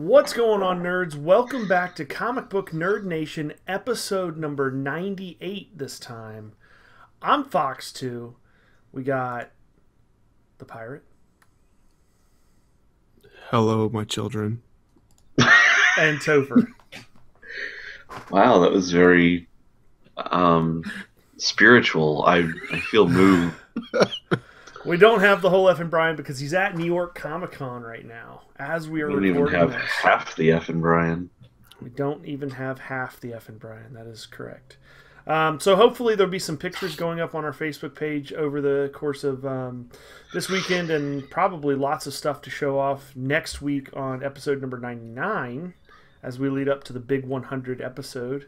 What's going on, nerds? Welcome back to Comic Book Nerd Nation, episode number 98 this time. I'm Fox2. We got the pirate. Hello, my children. And Topher. Wow, that was very spiritual. I feel moved. We don't have the whole effing Brian because he's at New York Comic Con right now as we are We don't even recording have this. half the effing Brian. We don't even have half the effing Brian. That is correct. So hopefully there'll be some pictures going up on our Facebook page over the course of this weekend, and probably lots of stuff to show off next week on episode number 99 as we lead up to the big 100 episode,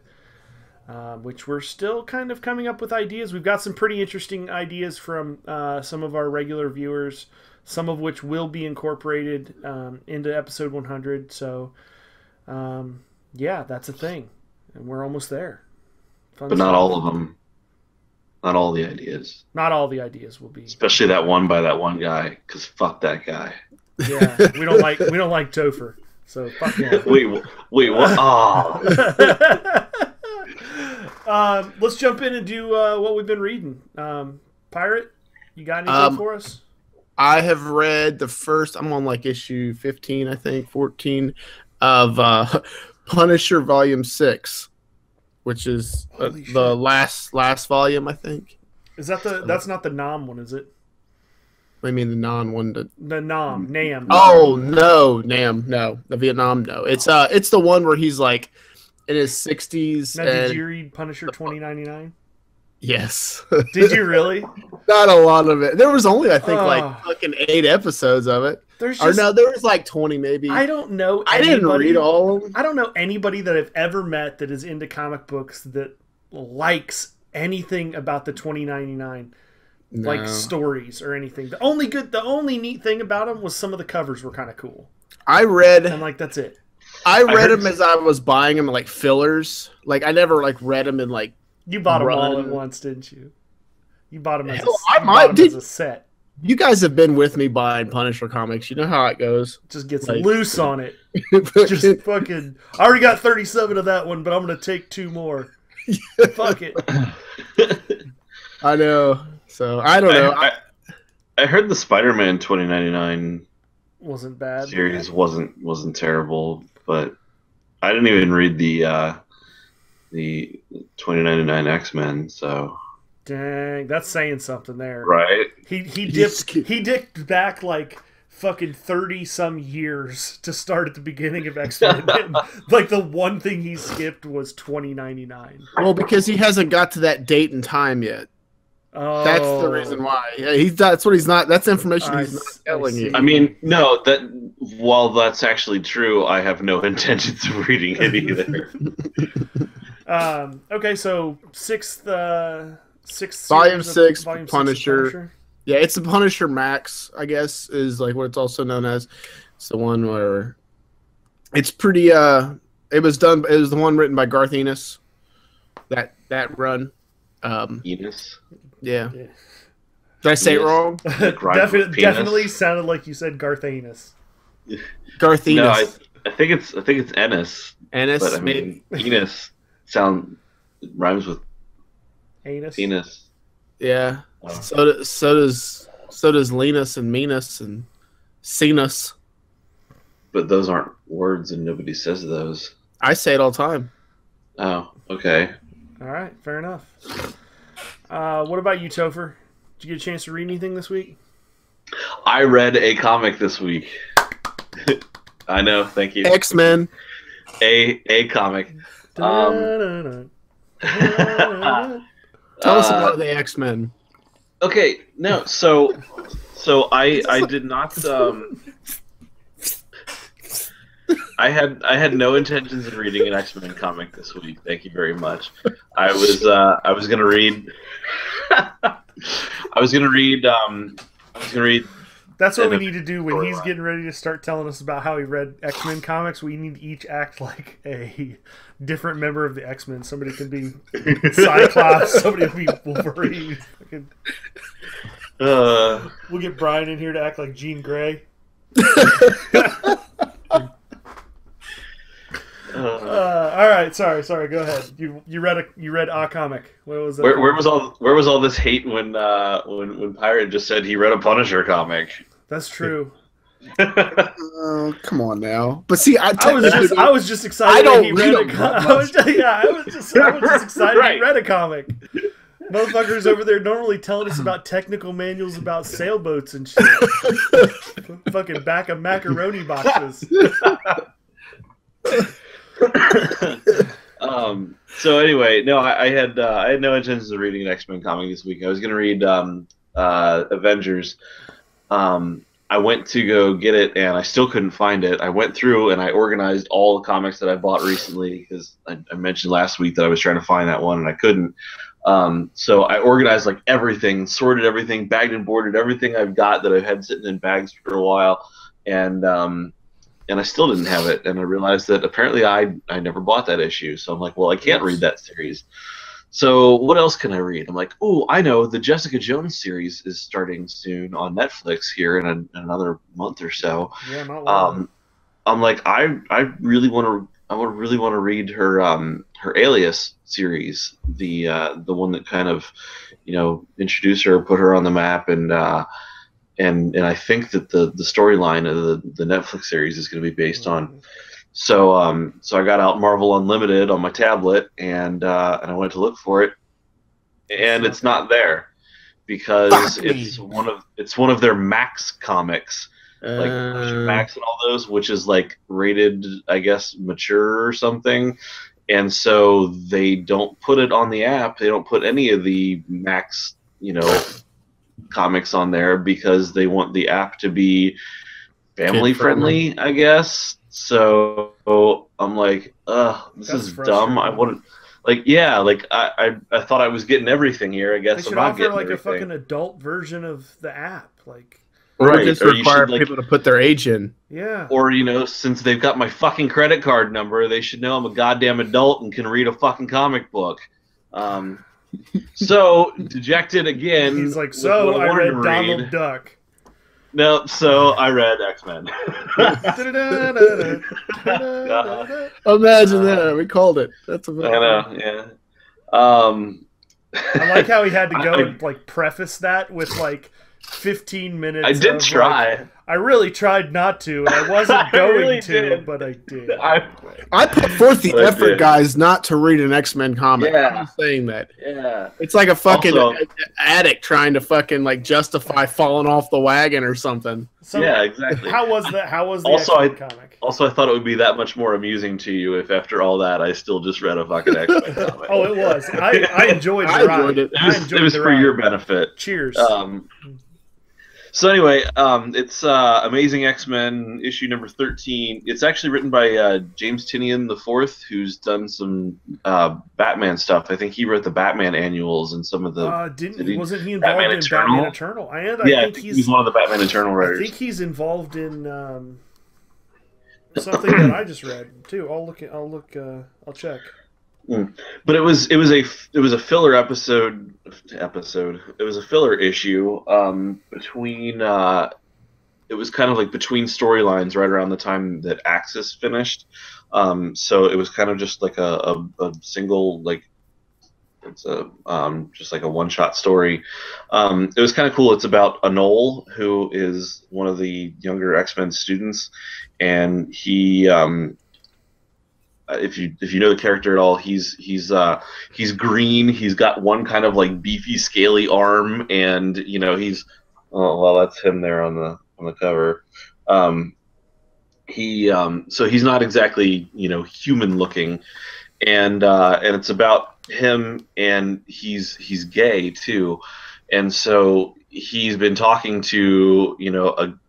which we're still kind of coming up with ideas. We've got some pretty interesting ideas from some of our regular viewers, some of which will be incorporated into episode 100. So, yeah, that's a thing. And we're almost there. Fun But stuff. not all of them. Not all the ideas. Not all the ideas will be. Especially that one by that one guy, because fuck that guy. Yeah, we don't like Topher. So fuck him. Wait, what? Oh. Let's jump in and do what we've been reading. Pirate, you got anything for us? I have read the first, I'm on like issue 15, I think, 14, of Punisher Volume 6, which is the last volume, I think. Is that that's not the Nam one, is it? I mean the non-one. The Nam. Oh, no, Nam, no. The Vietnam, no. It's the one where he's like in his 60s. Now, did you read Punisher 2099? Yes. Did you really? Not a lot of it. There was only, I think, Oh. like fucking 8 episodes of it. There's Or just, no, there was like 20 maybe. I don't know. I didn't anybody- read all of them. I don't know anybody that I've ever met that is into comic books that likes anything about the 2099 like No. stories or anything. The only neat thing about them was some of the covers were kind of cool. I read And like that's it. I read heard- them as I was buying them like fillers. Like I never like read them in like. You bought them all Run. at once, didn't you? You bought them as, Hell, a, I you might- bought 'em as did- a set. You guys have been with me buying Punisher comics. You know how it goes. Just gets like- loose on it. Just fucking. I already got 37 of that one, but I'm gonna take 2 more. Fuck it. I know. So I don't know. I heard the Spider-Man 2099 Wasn't bad. series wasn't terrible, but I didn't even read the 2099 X-Men, so Dang, that's saying something there. right. He He's- dipped back like fucking 30 some years to start at the beginning of X-Men. Like the one thing he skipped was 2099. Well, because he hasn't got to that date and time yet. Oh, That's the reason why. Yeah, that's what he's not. That's information I he's not s- I telling see. you. I mean, no, that while that's actually true, I have no intentions of reading it either. Okay, so sixth Volume series of 6, Volume 6 of Punisher. Yeah, it's the Punisher Max, I guess, is like what it's also known as. It's the one where it's pretty. It was the one written by Garth Ennis. That run. Enos. Yeah. Yeah. Did I say it Yes. wrong? Rhymes with penis. Definitely sounded like you said Garth Ennis. Garth No, Ennis. I think it's Ennis, Ennis. but I mean Enos rhymes with Anus. penis. Yeah. Oh. So does Linus and Minus and Sinus. But those aren't words, and nobody says those. I say it all the time. Oh, okay. All right, fair enough. What about you, Topher? Did you get a chance to read anything this week? I read a comic this week. I know, thank you. X-Men. A comic. Da-da-da. Tell us about the X-Men. Okay, no, so I did not I had no intentions of reading an X-Men comic this week. Thank you very much. I was gonna read That's what And we a need to do when he's storyline. getting ready to start telling us about how he read X-Men comics. We need to each act like a different member of the X-Men. Somebody could be Cyclops, somebody will be Wolverine. Fucking- We'll get Brian in here to act like Jean Grey. All right, sorry. Go ahead. You read a comic. What was that? Where was all this hate when Pirate just said he read a Punisher comic? That's true. Oh, come on now. But see, I was just excited. I don't he read read I was just excited Right. he read a comic. Motherfuckers over there normally telling us about technical manuals about sailboats and shit. Fucking back of macaroni boxes. So anyway, no, I had no intentions of reading an X-Men comic this week. I was going to read Avengers. I went to go get it, and I still couldn't find it. I went through and I organized all the comics that I bought recently because I mentioned last week that I was trying to find that one and I couldn't. So I organized like everything, sorted everything, bagged and boarded everything I've got that I've had sitting in bags for a while, and I still didn't have it. And I realized that apparently I never bought that issue. So I'm like, well, I can't read that series. So what else can I read? I'm like, oh, I know the Jessica Jones series is starting soon on Netflix here in another month or so. Yeah, not long. I'm like, I really want to read her her Alias series, the one that kind of, introduced her, put her on the map, and I think that the storyline of the Netflix series is going to be based on. So I got out Marvel Unlimited on my tablet, and I went to look for it, and it's not there because it's one of their Max comics, like Max and all those, which is like rated, I guess, mature or something, and so they don't put it on the app. They don't put any of the Max, comics on there because they want the app to be family friendly, I guess. So I'm like, this is dumb. I wouldn't I thought I was getting everything here. I guess they should I'm not offer getting like everything. a fucking adult version of the app, like. Right, Just or require people to put their age in. Yeah. Or, since they've got my fucking credit card number, they should know I'm a goddamn adult and can read a fucking comic book. So, dejected again. He's like, so I read Donald Duck. No, so I read X-Men. Imagine that. We called it. That's I know, yeah. I like how he had to go and like preface that with like 15 minutes. I did try. Like, I really tried not to, and I wasn't going really to, did. but I did. I put forth the effort, guys, not to read an X-Men comic. Yeah. I'm saying that. Yeah. It's like a fucking Also, addict trying to fucking like justify falling off the wagon or something. So, yeah, exactly. How was that? How was the Also, X-Men comic? Also, I thought it would be that much more amusing to you if after all that I still just read a fucking X-Men comic. Oh, it was. I enjoyed the I ride. enjoyed it. It was for your benefit. Cheers. So anyway, it's Amazing X-Men issue number 13. It's actually written by James Tynion IV, who's done some Batman stuff. I think he wrote the Batman annuals and some of the. Wasn't he involved in Batman Eternal? I think he's one of the Batman Eternal writers. I think he's involved in something that I just read too. I'll check. But it was a filler episode. It was a filler issue between. It was kind of like between storylines, right around the time that Axis finished. So it was kind of just like a single it's just like a one-shot story. It was kind of cool. It's about Anole, who is one of the younger X-Men students, and he. If you know the character at all, he's green. He's got one kind of like beefy, scaly arm, and he's that's him there on the cover. So he's not exactly human looking, and it's about him, and he's gay too, and so he's been talking to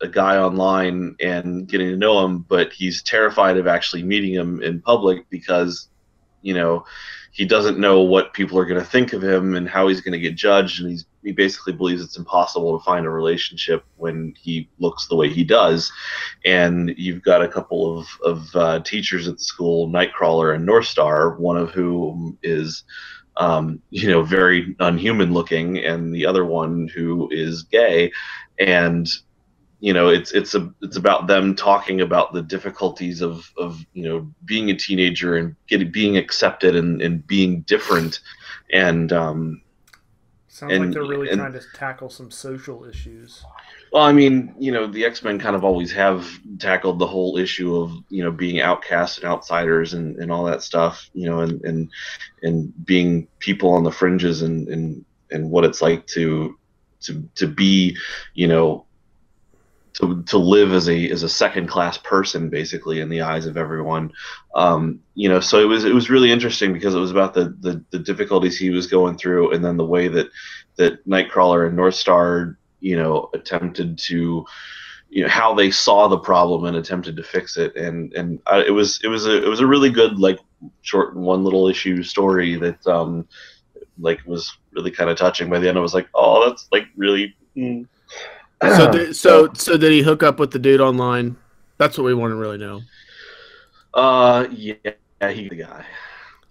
a guy online and getting to know him, but he's terrified of actually meeting him in public because he doesn't know what people are going to think of him and how he's going to get judged, and he basically believes it's impossible to find a relationship when he looks the way he does. And you've got a couple of teachers at the school, Nightcrawler and Northstar, one of whom is very unhuman looking, and the other one who is gay, and it's about them talking about the difficulties of being a teenager and being accepted and being different, and sounds like they're really trying to tackle some social issues. Well, I mean, the X-Men kind of always have tackled the whole issue of, being outcasts and outsiders and all that stuff, and being people on the fringes and what it's like to be, to live as a second class person, basically, in the eyes of everyone. So it was really interesting because it was about the difficulties he was going through, and then the way that Nightcrawler and Northstar attempted to, how they saw the problem and attempted to fix it, and it was a really good, like, short one little issue story that was really kind of touching. By the end, I was like, oh, that's like really. So did he hook up with the dude online? That's what we want to really know. Yeah, he got the guy.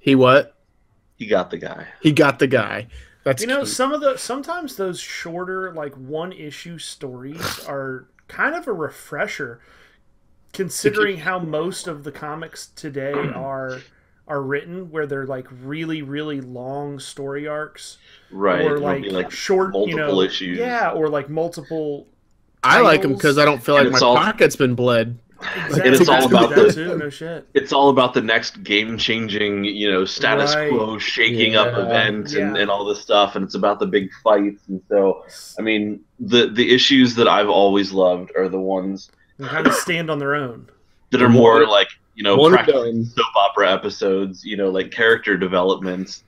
He what? He got the guy. He got the guy. That's cute. Sometimes those shorter, like, one issue stories are kind of a refresher, considering how most of the comics today are written, where they're like really, really long story arcs, right? Or like short, multiple issues, yeah, or like multiple. I like them because I don't feel like my pocket's been bled. Exactly. And it's all about no shit. It's all about the next game-changing, status quo shaking up event and all this stuff, and it's about the big fights. And so, I mean, the issues that I've always loved are the ones that kind of stand on their own, that are more like practically soap opera episodes. Like character developments.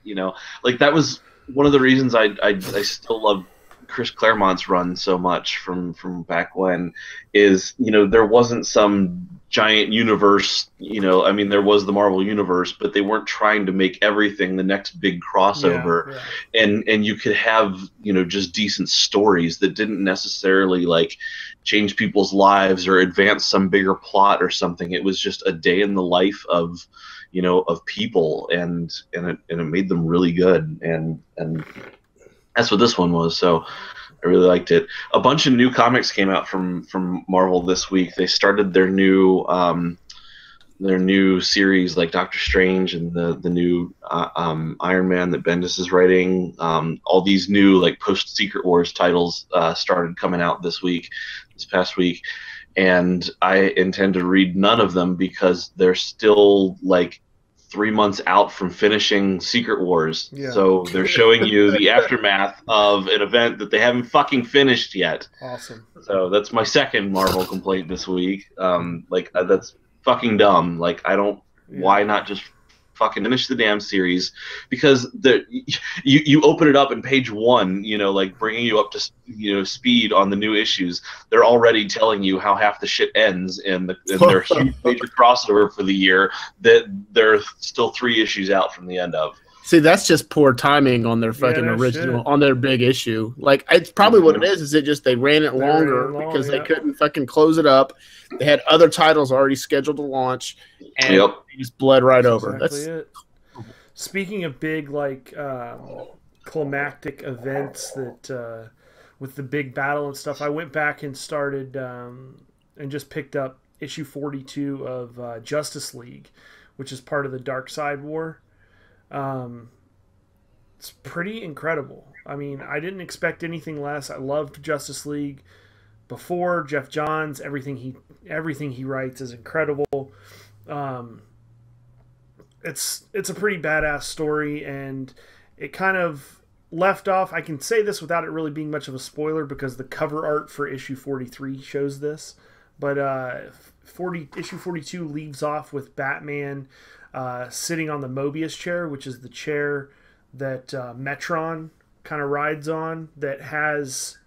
Like that was one of the reasons I still love Chris Claremont's run so much from back when, is there wasn't some giant universe, I mean, there was the Marvel universe, but they weren't trying to make everything the next big crossover. And you could have just decent stories that didn't necessarily like change people's lives or advance some bigger plot or something. It was just a day in the life of people, and it made them really good, and that's what this one was. So I really liked it. A bunch of new comics came out from Marvel this week. They started their new series, like Doctor Strange and the new Iron Man that Bendis is writing. All these new like post Secret Wars titles started coming out this past week, and I intend to read none of them because they're still like 3 months out from finishing Secret Wars. Yeah. So they're showing you the aftermath of an event that they haven't fucking finished yet. Awesome. So that's my second Marvel complaint this week. That's fucking dumb. Like, I don't. Yeah. Why not just fucking finish the damn series? Because you open it up in page 1, like bringing you up to speed on the new issues. They're already telling you how half the shit ends in their huge major crossover for the year that they're still 3 issues out from the end of. See, that's just poor timing on their fucking original, on their big issue. Like, it's probably what it is. Is it just they ran it longer because they couldn't fucking close it up? They had other titles already scheduled to launch, and they just bled right over. That's it. Speaking of big, like, climactic events that with the big battle and stuff, I went back and started and just picked up issue 42 of Justice League, which is part of the Darkseid War. It's pretty incredible. I mean, I didn't expect anything less. I loved Justice League before. Jeff Johns, everything he writes is incredible. It's a pretty badass story, and it kind of left off. I can say this without it really being much of a spoiler because the cover art for issue 43 shows this. But issue 42 leaves off with Batman sitting on the Mobius chair, which is the chair that Metron kind of rides on, that has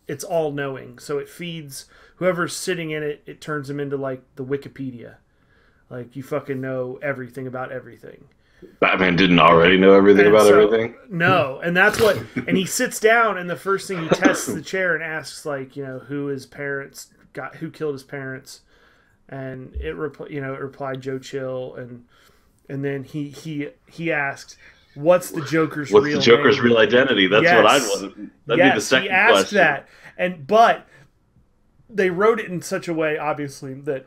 it's all knowing. So it feeds whoever's sitting in it, it turns them into like the Wikipedia. Like, you fucking know everything about everything. Batman didn't already know everything about everything? No, and that's what... And he sits down, and the first thing he tests the chair and asks, like, who killed his parents. And it replied Joe Chill, and then he asked, what's the Joker's What's real the Joker's name? real identity? That's Yes. what I'd want. That'd be the second he asked question. that, but they wrote it in such a way, obviously, that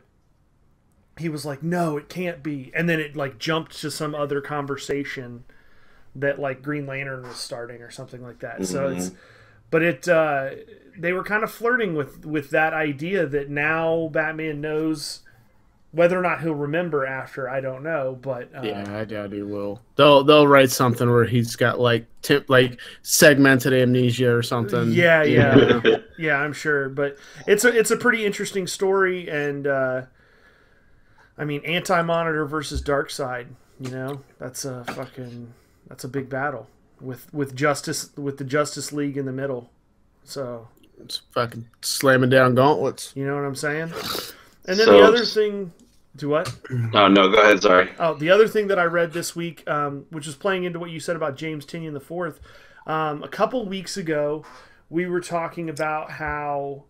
he was like, "No, it can't be," and then it like jumped to some other conversation that like Green Lantern was starting or something like that. So it's, but it they were kind of flirting with that idea that now Batman knows. Whether or not he'll remember after, I don't know, but Yeah, I doubt he will. They'll write something where he's got like segmented amnesia or something. Yeah, you yeah, know? yeah. I'm sure, but it's a pretty interesting story, and I mean, Anti-Monitor versus Darkseid. You know, that's a big battle with the Justice League in the middle. So It's fucking slamming down gauntlets. you know what I'm saying. And then So- the other thing, do what? Oh no, go ahead. Sorry. Oh, the other thing that I read this week, which is playing into what you said about James Tynion IV, a couple weeks ago, we were talking about how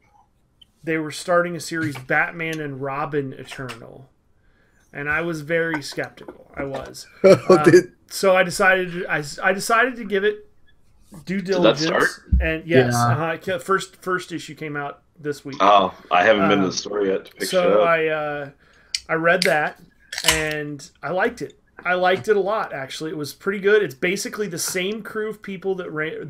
they were starting a series, Batman and Robin Eternal, and I was very skeptical. I was. So I decided to give it due diligence. start? And yes, Yeah. first issue came out this week. Oh, I haven't been to the store yet to pick it So up. I read that and I liked it. I liked it a lot. Actually, it was pretty good. It's basically the same crew of people that wrote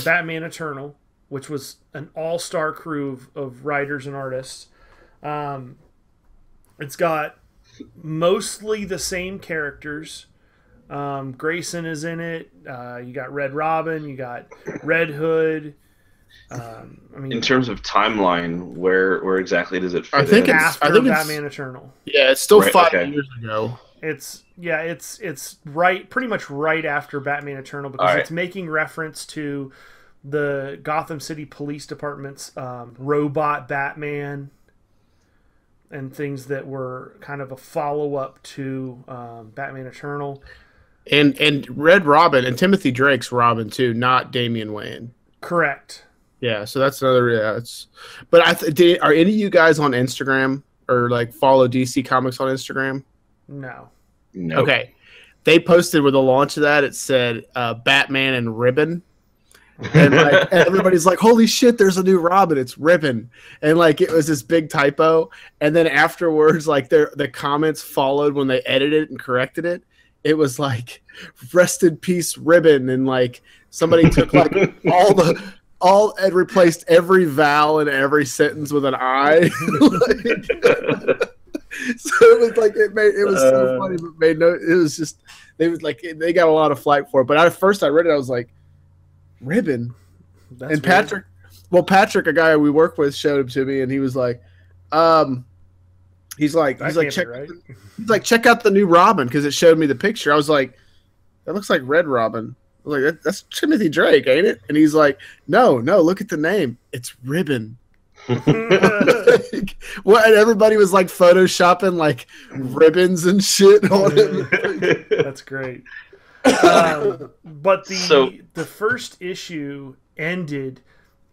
Batman Eternal, which was an all-star crew of writers and artists. It's got mostly the same characters. Grayson is in it. You got Red Robin. You got Red Hood. I mean, In terms of timeline, where exactly does it fit? I think in? it's- after it's- Batman Eternal. Yeah, it's still Right, 5 okay. years ago. It's right, pretty much right after Batman Eternal, because Alright. it's making reference to the Gotham City Police Department's robot Batman and things that were kind of a follow up to Batman Eternal. And Red Robin and Timothy Drake's Robin too, not Damian Wayne. Correct. Yeah, so that's another. Yeah, it's. But are any of you guys on Instagram or like follow DC Comics on Instagram? No. Nope. Okay, they posted with the launch of that. It said Batman and Ribbon, and like everybody's like, "Holy shit! There's a new Robin. It's Ribbon," and like it was this big typo. And then afterwards, like the comments followed when they edited it and corrected it. It was like, "Rest in peace, Ribbon," and like somebody took like all and replaced every vowel in every sentence with an I. So it was like it was so funny, but made no. It was just they got a lot of flack for it. But at first I read it, I was like, Ribbon. That's And weird. Patrick, a guy we work with, showed him to me, and he was like, he's like That can't check, be right. he's like, check out the new Robin, because it showed me the picture. I was like, that looks like Red Robin. I was like, that's Timothy Drake, ain't it? And he's like, no, look at the name, it's Ribbon. Well, and everybody was like photoshopping like ribbons and shit on it. That's great. But So- the first issue ended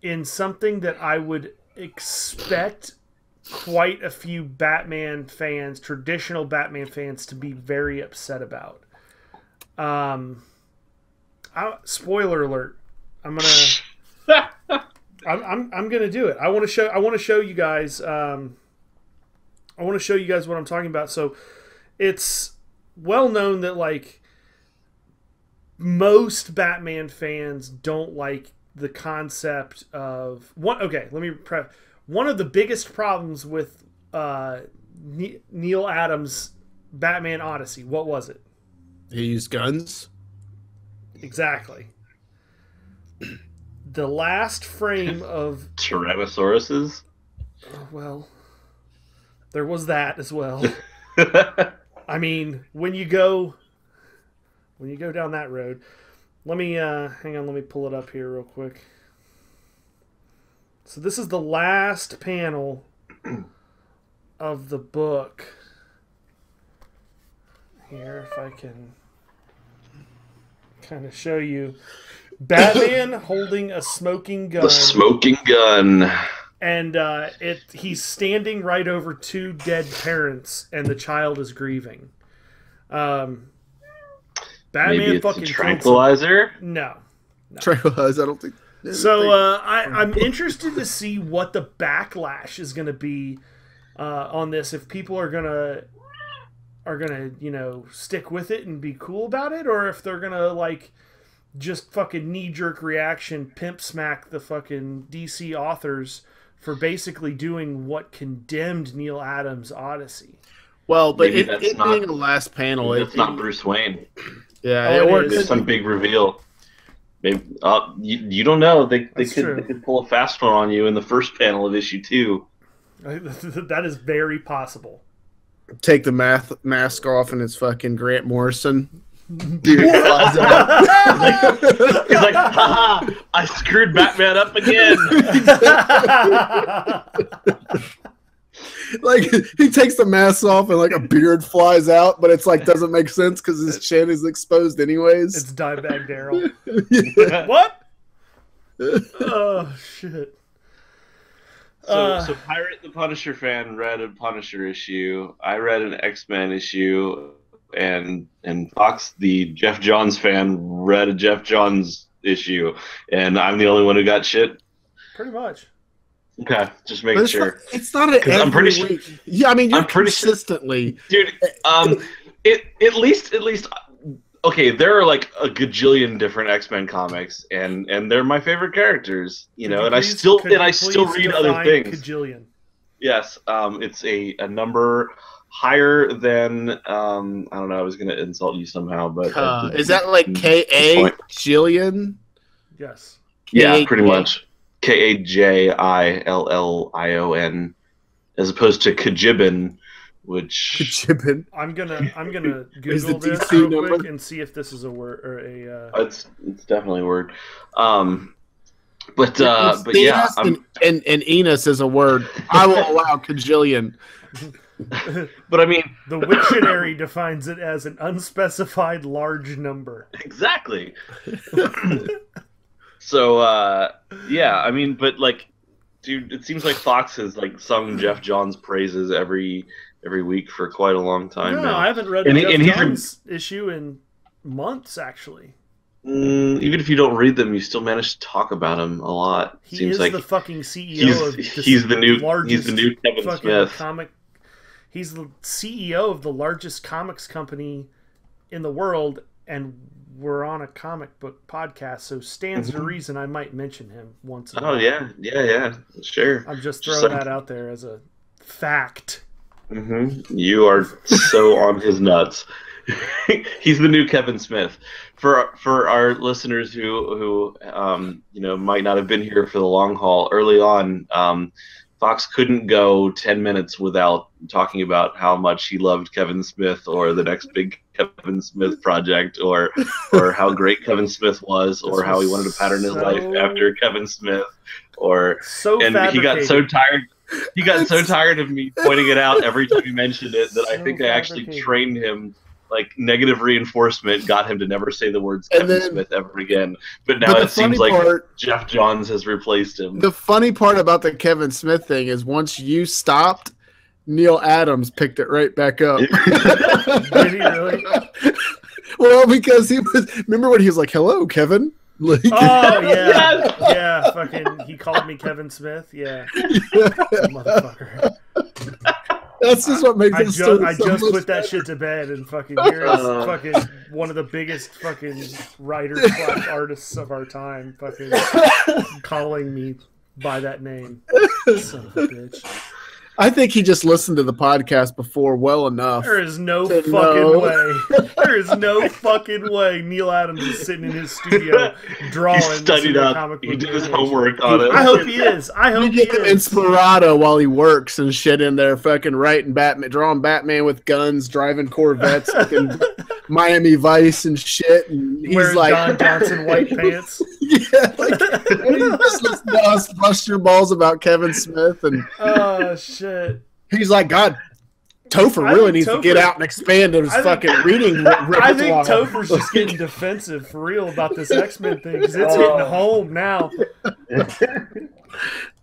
in something that I would expect quite a few Batman fans, traditional Batman fans, to be very upset about. Spoiler alert! I'm gonna do it. I want to show you guys. I want to show you guys what I'm talking about. So, it's well known that like most Batman fans don't like the concept of one. Okay, let me one of the biggest problems with Neil Adams' Batman Odyssey. What was it? He used guns. Exactly. The last frame of Tyrannosauruses. well, there was that as well. I mean, when you go down that road, let me hang on, let me pull it up here real quick. So this is the last panel of the book. Here, if I can kind of show you Batman holding a smoking gun. The smoking gun. And he's standing right over two dead parents, and the child is grieving. Batman Maybe it's fucking a killed tranquilizer. No. Tranquilize, I don't think. So I'm interested to see what the backlash is going to be on this. If people are gonna stick with it and be cool about it, or if they're gonna like just fucking knee jerk reaction pimp smack the fucking DC authors for basically doing what condemned Neil Adams' Odyssey. Well, but Maybe it that's not- being the last panel, It's not Bruce Wayne. Yeah, Oh, or it is. There's some big reveal. Maybe you don't know. They could pull a fast one on you in the first panel of issue 2. That is very possible. take the mask off and it's fucking Grant Morrison. Dude, flies out. He's like, haha, I screwed Batman up again. Like he takes the mask off and like a beard flies out, but it's like doesn't make sense because his chin is exposed anyways. It's Dimebag Daryl. Yeah. What? Oh shit. So Pirate the Punisher fan read a Punisher issue. I read an X-Men issue, and Fox, the Jeff Johns fan, read a Jeff Johns issue, and I'm the only one who got shit. Pretty much. Okay, just making sure. It's not an every I'm pretty sure. week. Yeah, I mean you're I'm pretty consistently. Dude, at least okay, there are like a gajillion different X-Men comics, and they're my favorite characters, and I still read other things. Kajillion. Yes, it's a number higher than I don't know. I was gonna insult you somehow, but Is that like K.A. Jillion? Yes. Yeah, pretty much. Kajillion, as opposed to Kajibin, which Kajibin. I'm gonna Is the Google this DC real number? quick and see if this is a word or a. it's definitely a word. But yeah, and Enos is a word. I will allow Kajillion. but I mean, The Wiktionary defines it as an unspecified large number. exactly. So yeah, I mean, but like, dude, it seems like Fox has like sung Jeff Johns' praises every week for quite a long time No, now. I haven't read the Jeff Johns issue in months, actually. Even if you don't read them, you still manage to talk about him a lot. He Seems is like the fucking CEO of this he's the new largest Kevin fucking Smith. comic. He's the CEO of the largest comics company in the world, and we're on a comic book podcast, so stands to reason I might mention him once in a while. Oh yeah, sure. I'm just throwing that out there as a fact. You are so on his nuts. He's the new Kevin Smith. For our listeners who might not have been here for the long haul, early on, Fox couldn't go 10 minutes without talking about how much he loved Kevin Smith or the next big Kevin Smith project or how great Kevin Smith was or how he wanted to pattern his life after Kevin Smith he got so tired. He got so tired of me pointing it out every time he mentioned it that I think I actually trained him. Like negative reinforcement got him to never say the words Kevin Smith ever again. But now it seems like Jeff Johns has replaced him. The funny part about the Kevin Smith thing is once you stopped, Neil Adams picked it right back up. Did he really? Well, because he was. Remember when he was like, "Hello, Kevin." Like, Oh yeah, yeah. Fucking, he called me Kevin Smith. Yeah, motherfucker. That's just what makes I it so just much put that shit to bed, and fucking here's fucking one of the biggest fucking writers / artists of our time, fucking calling me by that name. Son of a bitch. I think he just listened to the podcast before well enough. There is no to fucking know. way. There is no fucking way Neil Adams is sitting in his studio drawing. He studied up. He did his homework on it. I hope he is. I You hope he get him is. Inspirato while he works and shit in there, fucking writing Batman, drawing Batman with guns, driving Corvettes, fucking Miami Vice and shit. And he's Wearing like, Don Johnson white pants. yeah, like, and he just listens to us bust your balls about Kevin Smith, and Oh shit. he's like, God, Topher I really think needs to get Topher- out and expand his I think- fucking reading repertoire. I think Topher's just getting defensive for real about this X-Men thing because it's hitting home now.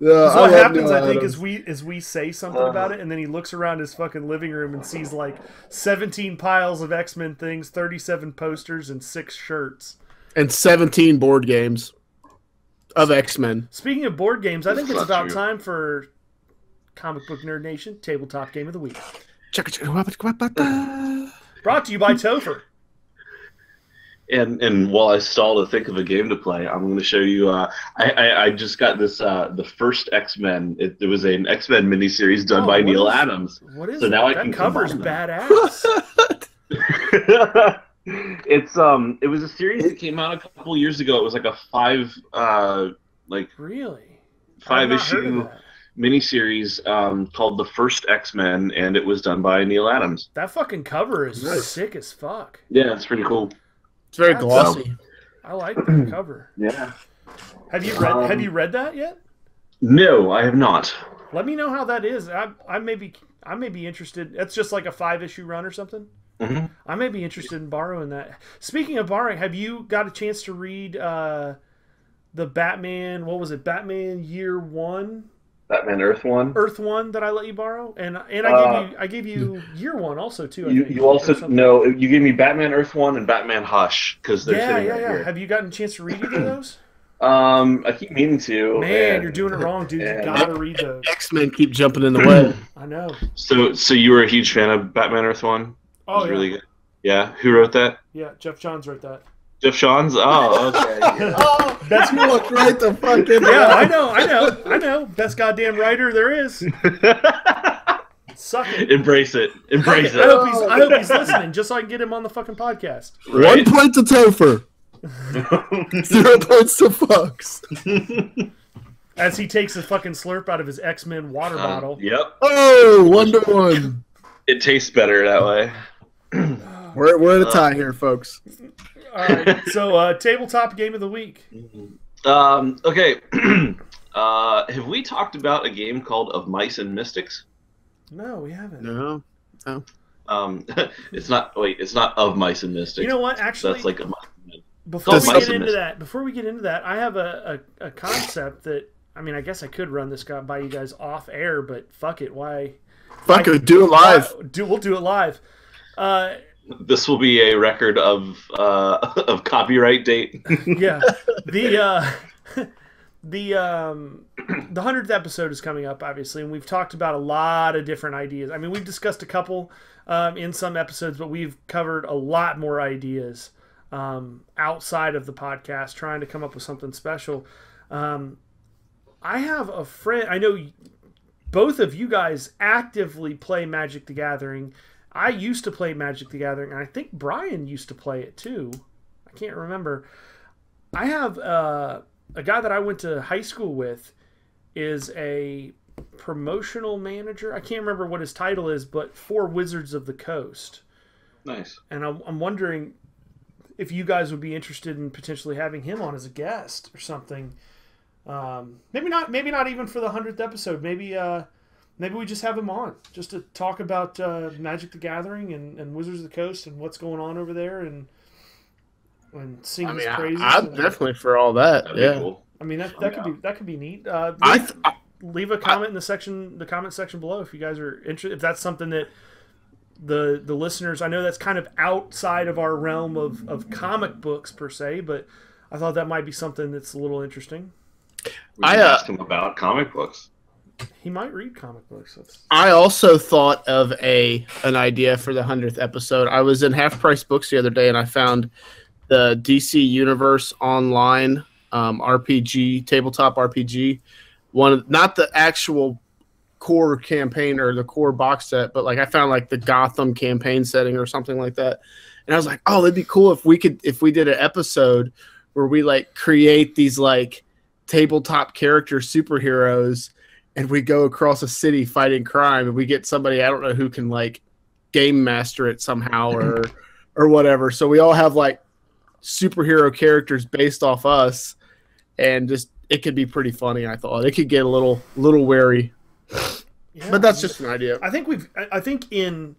So what happens, I think, is we say something about it, and then he looks around his fucking living room and sees like 17 piles of X-Men things, 37 posters, and 6 shirts. And 17 board games of X-Men. Speaking of board games, I think it's about true. time for Comic Book Nerd Nation Tabletop Game of the Week. Brought to you by Topher. And while I stall to think of a game to play, I'm going to show you. I just got this the first X-Men. It was an X-Men miniseries done by Neil Adams. What is So that? now I That can cover's combine them. badass. It was a series that came out a couple years ago. It was like a five Really? I've not heard of issue that. miniseries called The First X-Men, and it was done by Neil Adams. That fucking cover is Nice. sick as fuck. Yeah, it's pretty cool. It's very That's- glossy. I like that cover. Yeah. Have you read that yet? No, I have not. Let me know how that is. I may be interested. It's just like a 5-issue run or something. Mhm. I may be interested in borrowing that. Speaking of borrowing, have you got a chance to read the Batman? What was it? Batman Year One, Batman Earth One. Earth One that I let you borrow, and I gave you Year One also too. I think, You also or something. no. You gave me Batman Earth One and Batman Hush because they're Yeah. sitting right here. Have you gotten a chance to read either of those? I keep meaning to. Man, and- you're doing it wrong, dude. You and- gotta read those. X-Men keep jumping in the way. I know. So you were a huge fan of Batman Earth One? It Oh was yeah. really good. Yeah. Who wrote that? Yeah, Jeff Johns wrote that. Jeff Johns. Oh, okay. Oh, That's you look right the fuck in Yeah, I know. Best goddamn writer there is. Suck it. Embrace it. Embrace I it. hope he's listening, just so I can get him on the fucking podcast. 1 point to Topher. 0 points to Fox. As he takes a fucking slurp out of his X-Men water bottle. Yep. Oh, 1-1. It tastes better that way. We're at a tie here, folks. All right, so tabletop game of the week. Okay. Have we talked about a game called Of Mice and Mystics? No, we haven't. No. It's not. Wait, it's not Of Mice and Mystics. You know what? Actually, That's like a. before Does we Mice get and into that, I have a concept that I guess I could run this guy by you guys off air, but fuck it, why? Fuck it, do it live. We'll do it live. This will be a record of copyright date. Yeah, the 100th episode is coming up, obviously, and we've talked about a lot of different ideas. I mean, we've discussed a couple in some episodes, but we've covered a lot more ideas outside of the podcast, trying to come up with something special. I have a friend. I know both of you guys actively play Magic the Gathering. I used to play Magic the Gathering, and I think Brian used to play it too. I can't remember. I have a guy that I went to high school with is a promotional manager. I can't remember what his title is, but for Wizards of the Coast. Nice. And I'm wondering if you guys would be interested in potentially having him on as a guest or something. Maybe not even for the 100th episode. Maybe we just have him on just to talk about Magic the Gathering and Wizards of the Coast and what's going on over there and sing his praises. I'm definitely for all that. That'd be Yeah. cool. I mean that could be neat. Leave a comment in the comment section below if you guys are interested. If that's something that the listeners, I know that's kind of outside of our realm of comic books per se, but I thought that might be something that's a little interesting. We can ask him about comic books. He might read comic books. I also thought of an idea for the 100th episode. I was in Half Price Books the other day, and I found the DC Universe Online RPG, tabletop RPG. Not the actual core campaign or the core box set, but like I found like the Gotham campaign setting or something like that. And I was like, oh, that'd be cool if we did an episode where we like create these like tabletop character superheroes and we go across a city fighting crime and we get somebody, I don't know who can like game master it somehow or whatever. So we all have like superhero characters based off us, and just it could be pretty funny. I thought it could get a little wary, Yeah, but that's just an idea. I think in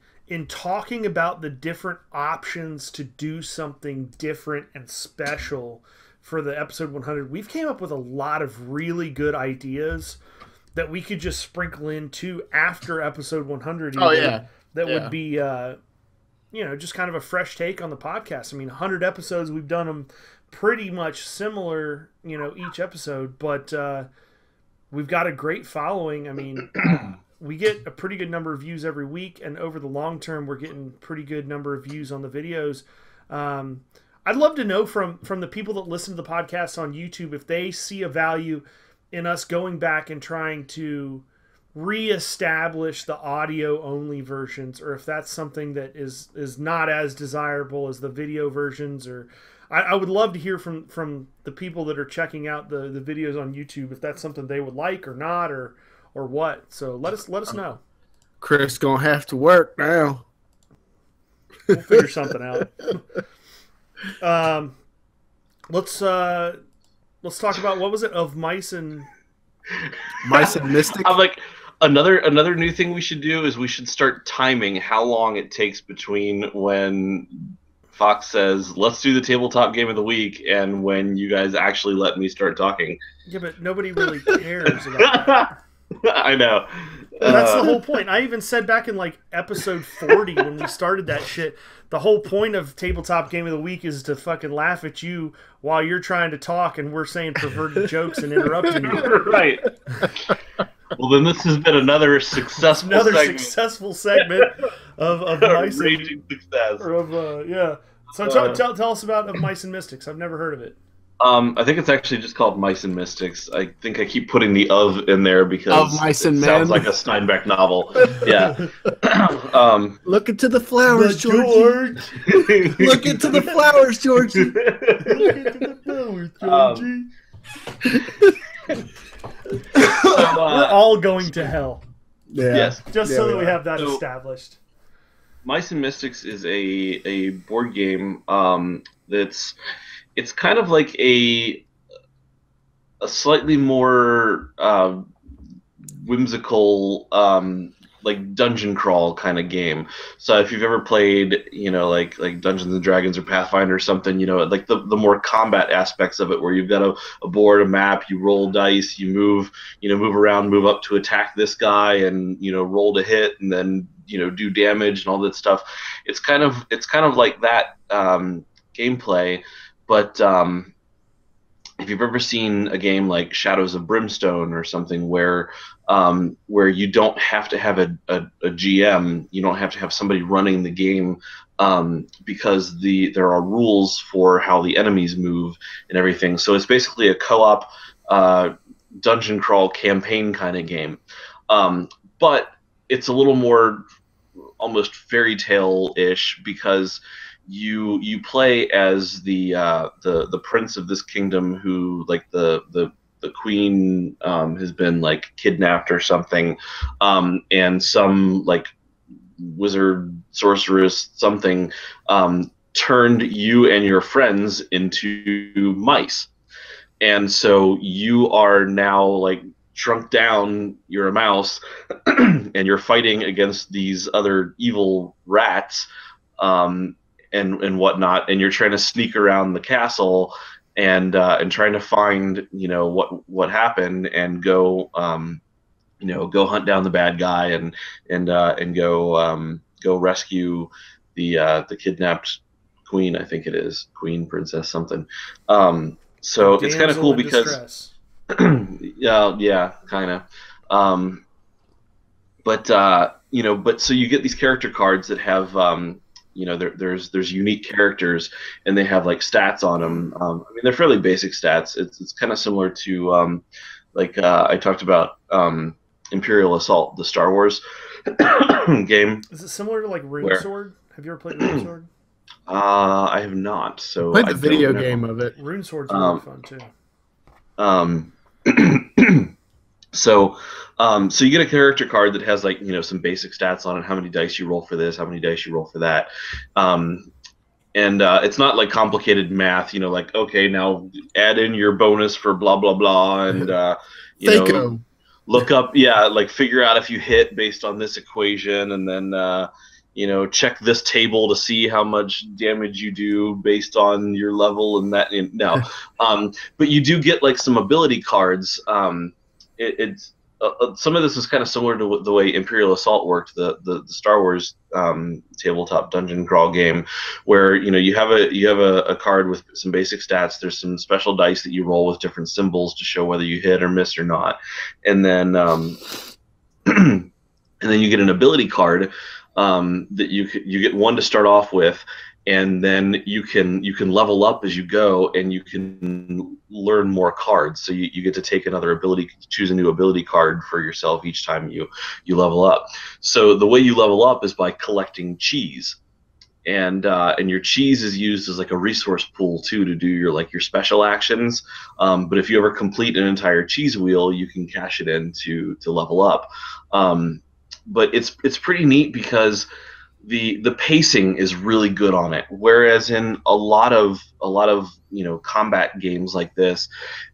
talking about the different options to do something different and special for the episode 100, we've came up with a lot of really good ideas that we could just sprinkle into after episode 100. Oh yeah, that would be just kind of a fresh take on the podcast. I mean, 100 episodes, we've done them pretty much similar, each episode, but we've got a great following. I mean, we get a pretty good number of views every week, and over the long term, we're getting pretty good number of views on the videos. I'd love to know from the people that listen to the podcast on YouTube if they see a value in us going back and trying to reestablish the audio-only versions, or if that's something that is not as desirable as the video versions. Or I would love to hear from the people that are checking out the videos on YouTube if that's something they would like or not, or what. So let us know. Chris gonna have to work now. We'll figure something out. Let's talk about, what was it, Of Mice and Mystic. I'm like, another new thing we should do is we should start timing how long it takes between when Fox says, let's do the tabletop game of the week, and when you guys actually let me start talking. Yeah, but nobody really cares about that. I know. That's the whole point. I even said back in like episode 40 when we started that shit, the whole point of Tabletop Game of the Week is to fucking laugh at you while you're trying to talk and we're saying perverted jokes and interrupting you. Right. Well, then this has been another successful segment of Mice raging success. So tell us about Of Mice and Mystics. I've never heard of it. I think it's actually just called Mice and Mystics. I think I keep putting the "of" in there because Of Mice and it Men. sounds like a Steinbeck novel. Yeah. Look into the flowers, Georgie. George. Look into the flowers, Georgie. Look into the flowers, Georgie. We're all going to hell. Yeah. Yes. Just so that we have that established. Mice and Mystics is a board game it's kind of like a slightly more whimsical like dungeon crawl kind of game. So if you've ever played, like Dungeons and Dragons or Pathfinder or something, like the more combat aspects of it, where you've got a board, a map, you roll dice, you move around, move up to attack this guy, and roll to hit, and then do damage and all that stuff. It's kind of like that gameplay, but if you've ever seen a game like Shadows of Brimstone or something where you don't have to have a GM, you don't have to have somebody running the game, because there are rules for how the enemies move and everything. So it's basically a co-op dungeon crawl campaign kind of game, but it's a little more almost fairy tale-ish, because you play as the prince of this kingdom who, like, the queen has been like kidnapped or something, and some like wizard, sorceress, something turned you and your friends into mice, and so you are now like shrunk down, you're a mouse, and you're fighting against these other evil rats and whatnot, and you're trying to sneak around the castle and trying to find what happened, and go go hunt down the bad guy, and go rescue the kidnapped queen. I think it is queen, princess, something. So it's kind of cool because yeah, kind of. But so you get these character cards that have there's unique characters, and they have like stats on them. I mean, they're fairly basic stats. It's kind of similar to I talked about Imperial Assault, the Star Wars game. Is it similar to like RuneSword? Have you ever played RuneSword? I have not. So played the video game of it. RuneSword's really fun too. So you get a character card that has some basic stats on it, how many dice you roll for this, how many dice you roll for that. And it's not like complicated math, like, okay, now add in your bonus for blah, blah, blah. And, look up, like figure out if you hit based on this equation. And then, you know, check this table to see how much damage you do based on your level and that. No, but you do get like some ability cards. It's some of this is kind of similar to the way Imperial Assault worked, the Star Wars tabletop dungeon crawl game, where you have a card with some basic stats. There's some special dice that you roll with different symbols to show whether you hit or miss or not, and then and then you get an ability card that you get one to start off with, and then you can level up as you go, and you can learn more cards. So you get to take another ability, choose a new ability card for yourself each time you level up. So the way you level up is by collecting cheese, and your cheese is used as like a resource pool too to do your special actions. But if you ever complete an entire cheese wheel, you can cash it in to level up. But it's pretty neat because the pacing is really good on it, whereas in a lot of combat games like this,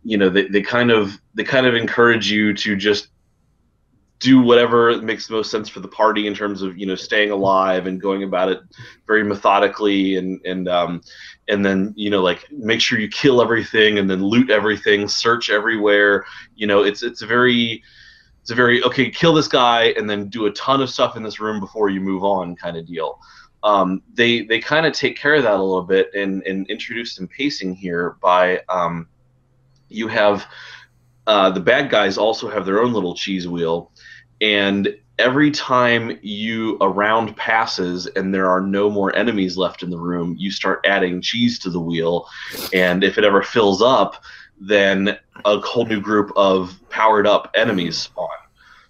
they kind of encourage you to just do whatever makes the most sense for the party in terms of staying alive and going about it very methodically, and then like make sure you kill everything and then loot everything, search everywhere. It's a very okay, kill this guy and then do a ton of stuff in this room before you move on kind of deal. They kind of take care of that a little bit and introduce some pacing here by you have the bad guys also have their own little cheese wheel, and every time a round passes and there are no more enemies left in the room, you start adding cheese to the wheel, and if it ever fills up, then a whole new group of powered up enemies spawn.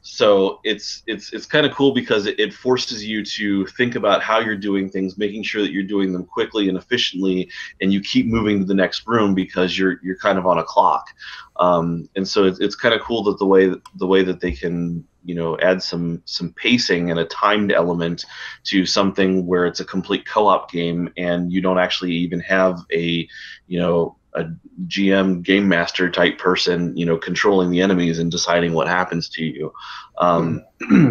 So it's kind of cool because it forces you to think about how you're doing things, making sure that you're doing them quickly and efficiently, and you keep moving to the next room because you're kind of on a clock. And so it's kind of cool that the way that they can add some pacing and a timed element to something where it's a complete co-op game and you don't actually even have a GM game master type person, controlling the enemies and deciding what happens to you. And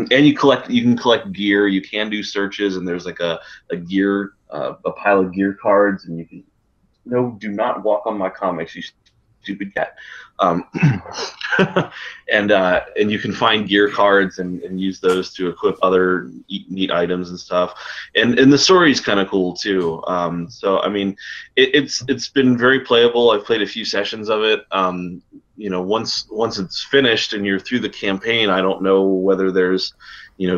you can collect gear. You can do searches, and there's like a pile of gear cards, and you can do not walk on my comics, you stupid cat. And you can find gear cards and use those to equip other neat items and stuff. And the story's kind of cool too. So I mean, it's been very playable. I've played a few sessions of it. Once it's finished and you're through the campaign, I don't know whether there's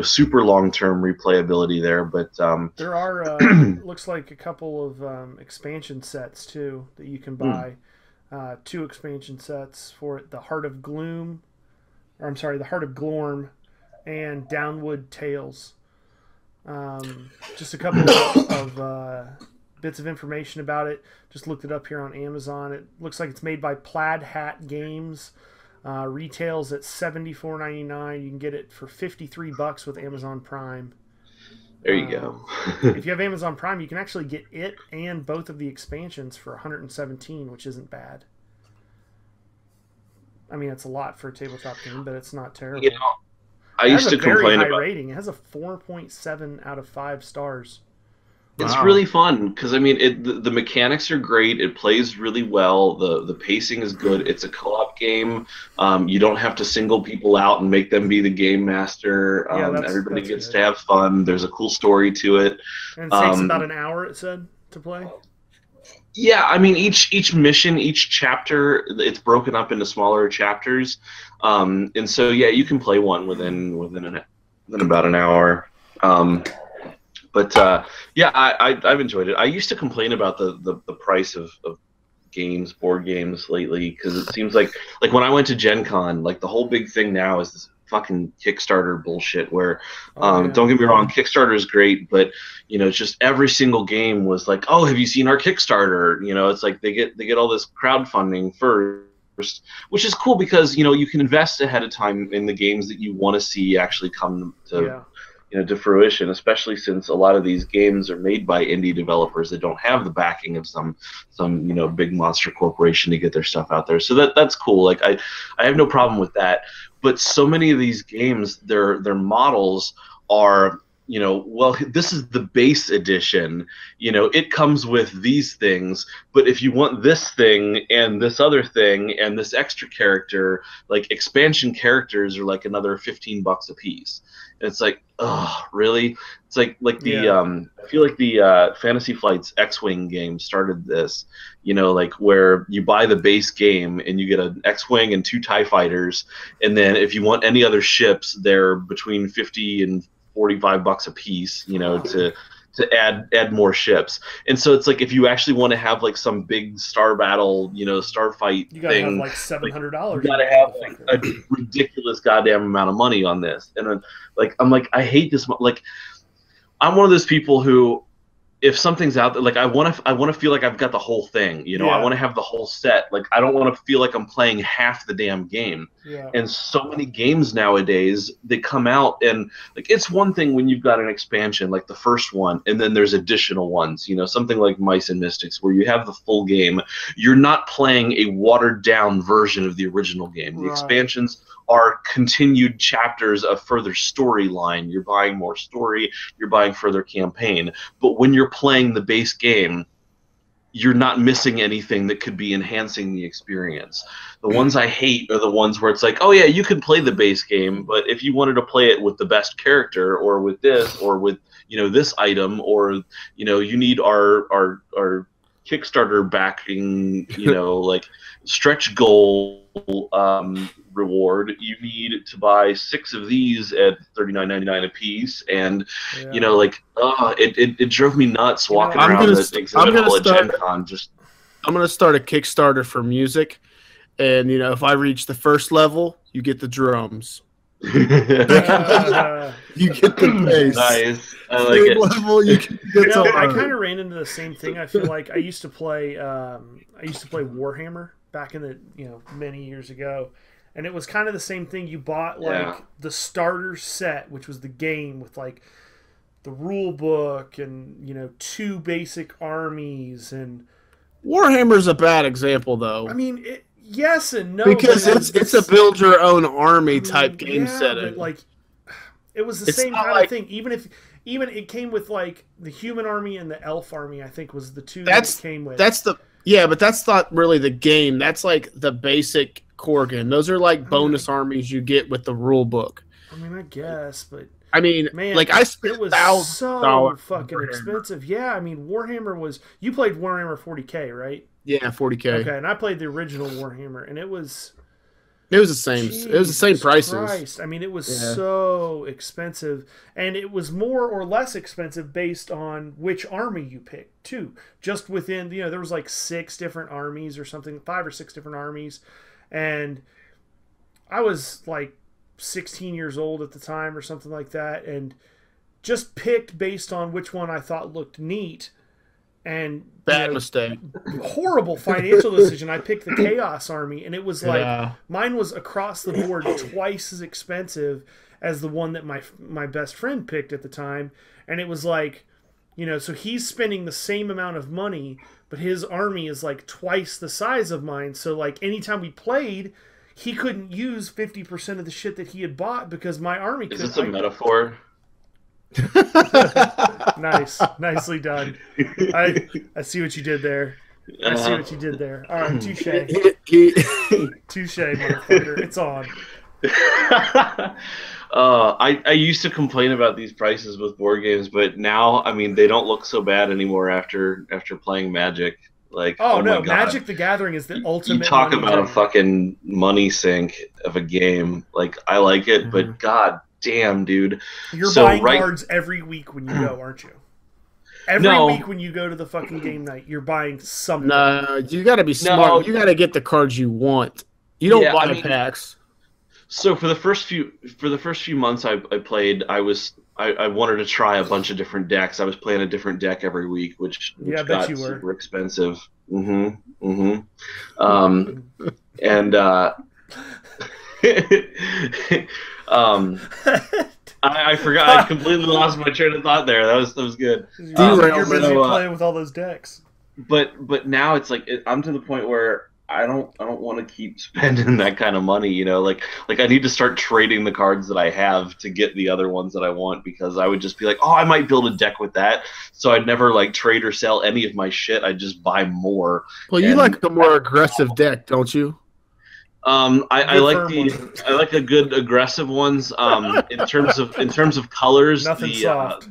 super long-term replayability there, but there are looks like a couple of expansion sets too that you can buy. 2 expansion sets for it: the Heart of Glorm and Downwood Tales. Just a couple of bits of information about it. Just looked it up here on Amazon. It looks like it's made by Plaid Hat Games. Retails at $74.99. You can get it for $53 with Amazon Prime. There you go. If you have Amazon Prime, you can actually get it and both of the expansions for $117, which isn't bad. I mean, it's a lot for a tabletop game, but it's not terrible. I used to complain about rating. It has a 4.7 out of 5 stars. It's really fun because I mean, the mechanics are great. It plays really well. The pacing is good. It's a co-op game. You don't have to single people out and make them be the game master. Everybody gets to have fun. There's a cool story to it. And it takes about an hour, it said, to play. Yeah, I mean, each mission, each chapter, it's broken up into smaller chapters, and so yeah, you can play one within about an hour. But yeah, I've enjoyed it. I used to complain about the price of board games lately, because it seems like when I went to Gen Con, like the whole big thing now is this fucking Kickstarter bullshit where don't get me wrong, Kickstarter is great, but it's just every single game was like, oh, have you seen our Kickstarter? It's like they get all this crowdfunding first, which is cool because you can invest ahead of time in the games that you want to see actually come to to fruition, especially since a lot of these games are made by indie developers that don't have the backing of some big monster corporation to get their stuff out there. So that's cool. Like I have no problem with that. But so many of these games, their models are you know, well, this is the base edition, you know, it comes with these things, but if you want this thing and this other thing and this extra character, like expansion characters are like another $15 a piece. And it's like, oh, really? It's like the I feel like the Fantasy Flight's X-Wing game started this, you know, like where you buy the base game and you get an X-Wing and 2 TIE fighters, and then if you want any other ships, they're between 50 and $45 a piece, you know, to add more ships. And so it's like if you actually want to have like some big star battle, you know, starfight you gotta thing, have like $700. you gotta have like a ridiculous goddamn amount of money on this. And then, like, I'm like, I hate this. Like, I'm one of those people who, if something's out there, like I want to feel like I've got the whole thing, you know. Yeah. I want to have the whole set. Like, I don't want to feel like I'm playing half the damn game. Yeah. And so many games nowadays, they come out and like, it's one thing when you've got an expansion like the first one, and then there's additional ones, you know, something like Mice and Mystics where you have the full game. You're not playing a watered down version of the original game. The expansions are continued chapters of further storyline. You're buying more story, you're buying further campaign. But when you're playing the base game, you're not missing anything that could be enhancing the experience. The ones I hate are the ones where it's like, oh yeah, you can play the base game, but if you wanted to play it with the best character, or with this, or with, you know, this item, or, you know, you need our Kickstarter backing, you know, like stretch goal reward, you need to buy 6 of these at $39.99 a piece, and you know, like, it drove me nuts walking around the exhibit hall at Gen Con. I'm gonna start a Kickstarter for music, and you know, if I reach the first level, you get the drums. You get the bass. Nice. I like it. Level, you get I kind of ran into the same thing. I feel like I used to play Warhammer back in the, you know, many years ago, and it was kind of the same thing. You bought like the starter set, which was the game with like the rule book and, you know, 2 basic armies. And Warhammer's a bad example, though. I mean, yes and no, because it's a build your own army type game setting. But like, it was the same kind of thing. Even it came with like the human army and the elf army, I think was the 2 that it came with. But that's not really the game. That's like the basic core game. Those are like bonus armies you get with the rule book. I mean, I guess, but I mean, man, like I spent it was so fucking expensive. Yeah, I mean, Warhammer was. You played Warhammer 40K, right? Yeah, 40K. Okay, and I played the original Warhammer, and it was the same. It was the same prices. Christ. I mean, it was so expensive, and it was more or less expensive based on which army you picked too. Just within, you know, there was like 6 different armies or something, 5 or 6 different armies, and I was like 16 years old at the time or something like that, and just picked based on which one I thought looked neat. And bad mistake, horrible financial decision. I picked the Chaos Army, and it was like mine was across the board twice as expensive as the one that my best friend picked at the time. And it was like, you know, so he's spending the same amount of money, but his army is like twice the size of mine. So like anytime we played, he couldn't use 50% of the shit that he had bought because my army couldn't. Is this a metaphor? Nice, nicely done. I see what you did there. I see what you did there. All right, touche, motherfucker. It's on. I used to complain about these prices with board games, but now, I mean, they don't look so bad anymore after playing Magic. Like, oh no, my God. Magic the Gathering is the ultimate. You talk about a fucking money sink of a game. Like, I like it, but God damn, dude. You're buying cards every week when you go, aren't you? Every week when you go to the fucking game night, you're buying something. No, you got to be smart. You got to get the cards you want. You don't buy packs. So for the first few months I played, I wanted to try a bunch of different decks. I was playing a different deck every week, which got super expensive. I forgot. I completely lost my train of thought there. That was good. You're busy playing with all those decks. But now it's like I'm to the point where I don't want to keep spending that kind of money, you know. Like I need to start trading the cards that I have to get the other ones that I want, because I would just be like, oh, I might build a deck with that. So I'd never like trade or sell any of my shit. I'd just buy more. Well, you like the more aggressive deck, don't you? I like the good aggressive ones. In terms of colors, Nothing soft.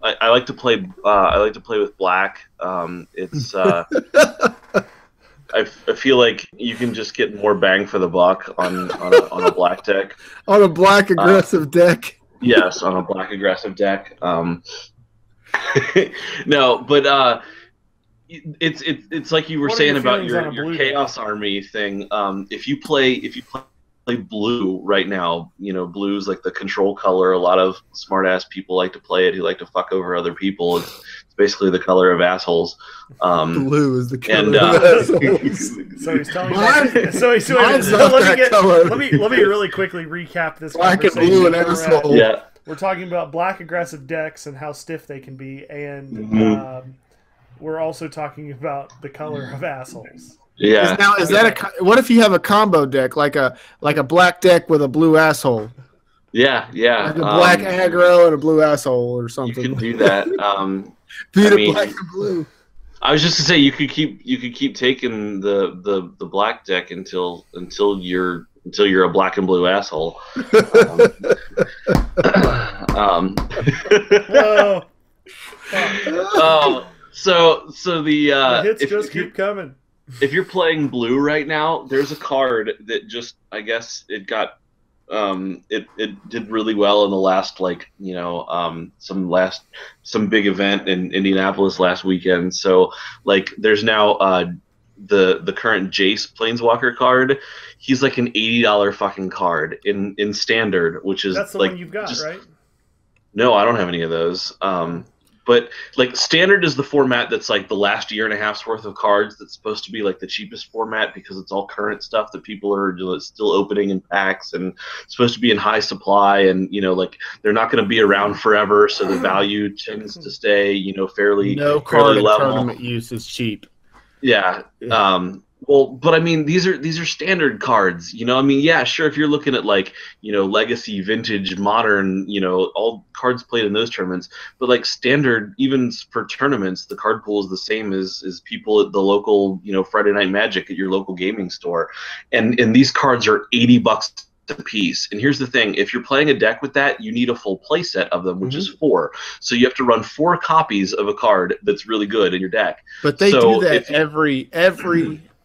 I like to play with black. It's I feel like you can just get more bang for the buck on a black deck. On a black aggressive deck. Yes, on a black aggressive deck. No, but it's like you were saying about your Chaos Army thing. If you play blue right now, you know, blue's like the control color. A lot of smart ass people like to play it who like to fuck over other people. It's basically the color of assholes. Blue is the color of assholes. So he's telling me. Let me really quickly recap this. Black and blue and asshole. Yeah. We're talking about black aggressive decks and how stiff they can be, and we're also talking about the color of assholes. Yeah. Is that what if you have a combo deck, like a black deck with a blue asshole? Yeah. Like a black aggro and a blue asshole or something. You can do that. Black and blue. I was just to say you could keep taking the black deck until you're a black and blue asshole. So the hits just keep coming. If you're playing blue right now, there's a card that just, I guess it got it did really well in the last, like, you know, some big event in Indianapolis last weekend. So like there's now the current Jace Planeswalker card. He's like an $80 fucking card in standard, which is that's the like one you've got, right? No, I don't have any of those. But like standard is the format that's like the last year and a half's worth of cards. That's supposed to be like the cheapest format because it's all current stuff that people are still opening in packs and supposed to be in high supply, and you know, like they're not going to be around forever, so the value tends to stay, you know, fairly card level. Tournament use is cheap. Yeah. Well, but I mean, these are standard cards, you know. I mean, yeah, sure. If you're looking at like, you know, legacy, vintage, modern, you know, all cards played in those tournaments, but like standard, even for tournaments, the card pool is the same as people at the local, you know, Friday Night Magic at your local gaming store, and these cards are $80 a piece. And here's the thing: if you're playing a deck with that, you need a full play set of them, which is 4. So you have to run 4 copies of a card that's really good in your deck. But they do that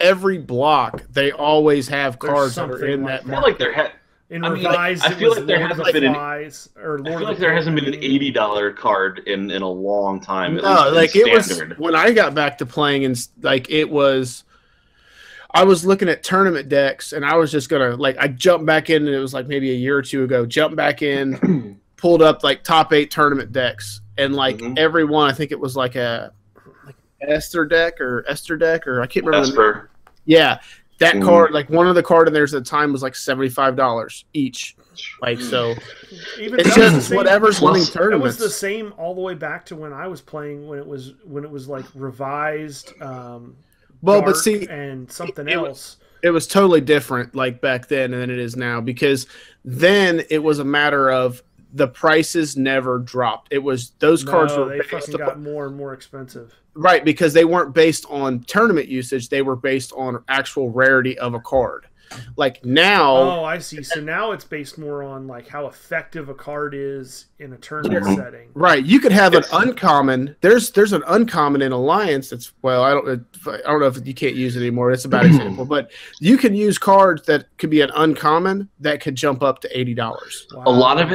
every block. They always have cards that are in that. I feel like there I feel like there hasn't been an $80 card in a long time. No, like it was when I got back to playing, and like it was. I was looking at tournament decks, and I was just gonna I jumped back in, and it was like maybe a year or two ago. Jumped back in, pulled up like top 8 tournament decks, and like every one, I think it was like a Esther deck, or I can't remember. Esper. Yeah, that card, like one of the card in there at the time was like $75 each. Like, so even it's just whatever's winning tournaments. It was the same all the way back to when I was playing, when it was like revised. But see, and something else. It was totally different, like back then, than it is now, because then it was a matter of the prices never dropped. It was those cards were they fucking got more and more expensive. Right, because they weren't based on tournament usage; they were based on actual rarity of a card. Like now, oh, I see. So now it's based more on like how effective a card is in a tournament setting. Right. You could have an uncommon. There's an uncommon in Alliance. That's I don't know if you can't use it anymore. It's a bad example, but you can use cards that could be an uncommon that could jump up to $80. Wow. A lot of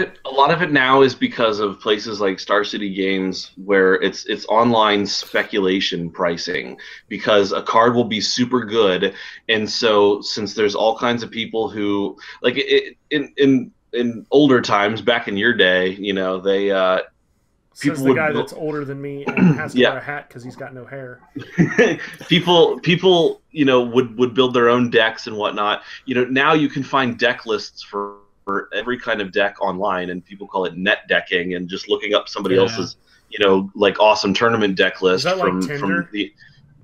it now is because of places like Star City Games, where it's online speculation pricing, because a card will be super good, and so since there's all kinds of people who like it, in older times, back in your day, you know, they people says the guy that's older than me and has to wear a hat because he's got no hair. people you know would build their own decks and whatnot. You know, now you can find deck lists for every kind of deck online, and people call it net decking, and just looking up somebody else's, you know, like awesome tournament deck list from the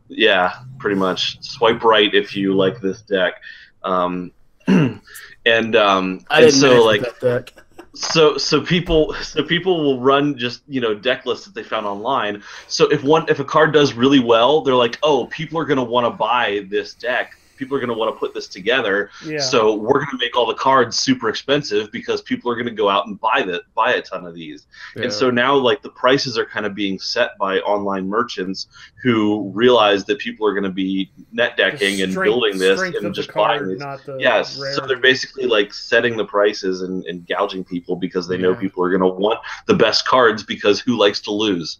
Yeah, pretty much. Swipe right if you like this deck. Um, I and didn't so match like with that deck. so people will run just deck lists that they found online. So if a card does really well, they're like, oh, people are gonna want to buy this deck. People are gonna want to put this together. Yeah. So we're gonna make all the cards super expensive because people are gonna go out and buy a ton of these. Yeah. And so now like the prices are kind of being set by online merchants who realize that people are gonna be net decking and building this and just buying these. Yes, so they're basically like setting the prices and gouging people because they know people are gonna want the best cards because who likes to lose,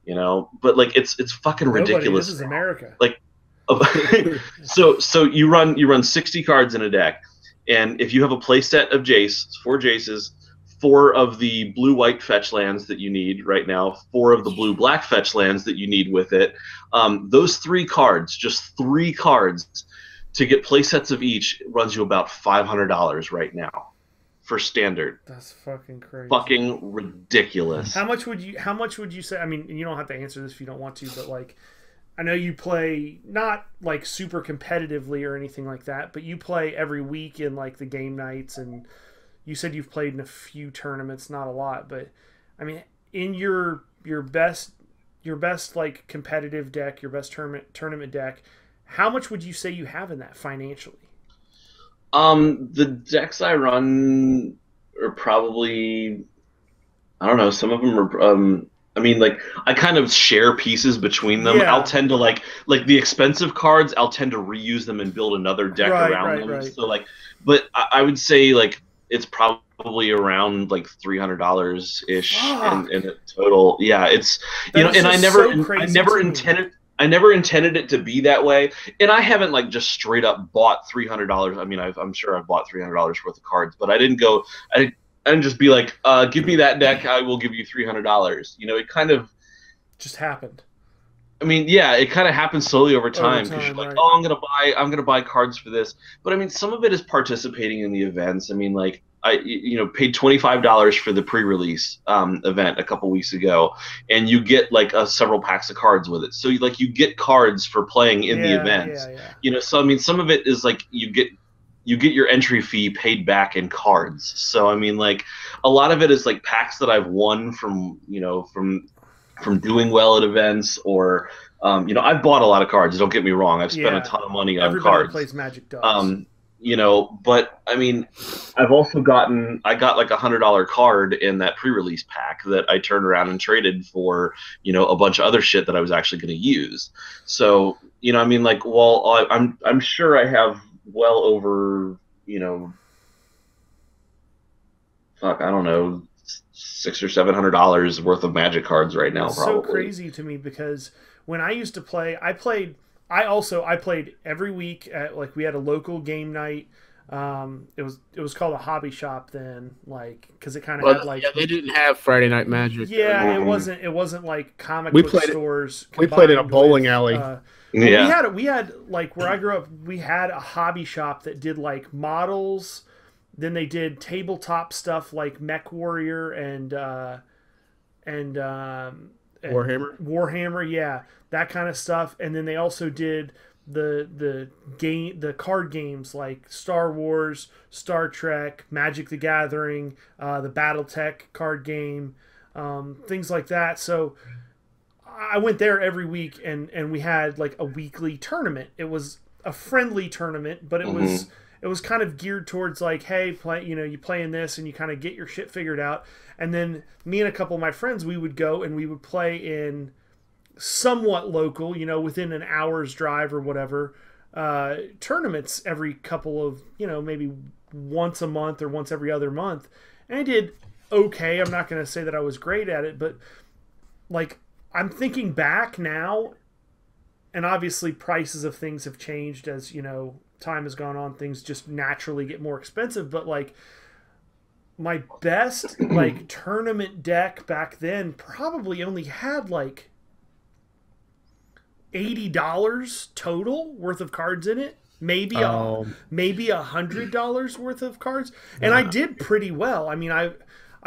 you know? But like it's fucking ridiculous. This is America. Like, so you run 60 cards in a deck, and if you have a play set of Jace, 4 Jaces, 4 of the blue-white fetch lands that you need right now, 4 of the blue-black fetch lands that you need with it, those 3 cards, just 3 cards, to get play sets of each runs you about $500 right now for standard. That's fucking crazy. Fucking ridiculous. How much would you say? I mean, you don't have to answer this if you don't want to, but like, I know you play not like super competitively or anything like that, but you play every week in like the game nights, and you said you've played in a few tournaments, not a lot, but I mean, in your best like competitive deck, your best tournament deck, how much would you say you have in that financially? The decks I run are probably, I don't know, some of them are I mean, like, I kind of share pieces between them. Yeah. I'll tend to like the expensive cards, I'll tend to reuse them and build another deck around them. Right. So like, but I would say like it's probably around like $300 ish in a total. Yeah, it's and I never intended it to be that way, and I haven't like just straight up bought $300. I mean, I'm sure I've bought $300 worth of cards, but I didn't just be like, give me that deck, I will give you $300. It kind of just happened. I mean, yeah, it kind of happens slowly over time because you're like, oh, I'm gonna buy cards for this. But I mean, some of it is participating in the events. I mean, like I paid $25 for the pre-release event a couple weeks ago, and you get like several packs of cards with it. So you get cards for playing in the events. Yeah. So I mean, some of it is like you get your entry fee paid back in cards. So I mean, like a lot of it is like packs that I've won from doing well at events, or I've bought a lot of cards. Don't get me wrong. I've spent a ton of money on Everybody cards. Plays Magic does. But I mean, I've also got like $100 card in that pre-release pack that I turned around and traded for, a bunch of other shit that I was actually going to use. So, I mean, like, well, I'm sure I have well over, I don't know, $600 or $700 worth of Magic cards right now. It's probably so crazy to me because when I used to play, I played every week at, like, we had a local game night. It was called a hobby shop then, like, because it kind of had like they didn't have Friday Night Magic. Yeah, it wasn't like comic book stores. We played in a bowling alley. We had like where I grew up, we had a hobby shop that did like models. Then they did tabletop stuff like Mech Warrior and Warhammer, yeah, that kind of stuff. And then they also did the card games like Star Wars, Star Trek, Magic the Gathering, the BattleTech card game, things like that. So I went there every week, and we had like a weekly tournament. It was a friendly tournament, but it was kind of geared towards like, hey, you play in this and you kind of get your shit figured out. And then me and a couple of my friends, we would go and we would play in somewhat local, within an hour's drive or whatever, tournaments every couple of, maybe once a month or once every other month. And I did okay. I'm not going to say that I was great at it, but like, I'm thinking back now, and obviously prices of things have changed as, time has gone on, things just naturally get more expensive, but like my best like tournament deck back then probably only had like $80 total worth of cards in it, maybe $100 worth of cards, and I did pretty well. I mean, I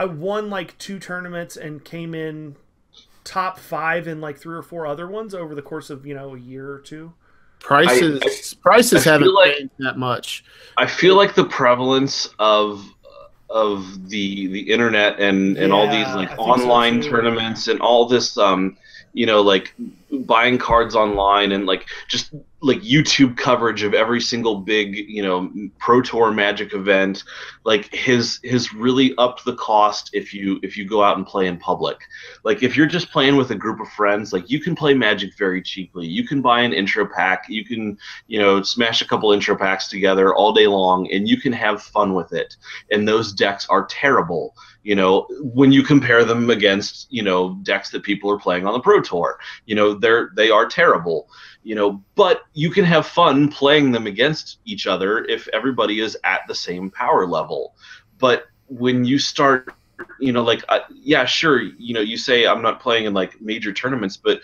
won like 2 tournaments and came in top 5 in like 3 or 4 other ones over the course of a year or two. Prices haven't changed that much. I feel like the prevalence of the internet and all these like online tournaments and all this like buying cards online and like just like YouTube coverage of every single big Pro Tour Magic event like has really upped the cost if you go out and play in public. Like if you're just playing with a group of friends, like you can play Magic very cheaply. You can buy an intro pack, you can smash a couple intro packs together all day long and you can have fun with it. And those decks are terrible when you compare them against decks that people are playing on the Pro Tour. They are terrible, but you can have fun playing them against each other if everybody is at the same power level. But when you start, yeah, sure, you say I'm not playing in like major tournaments, but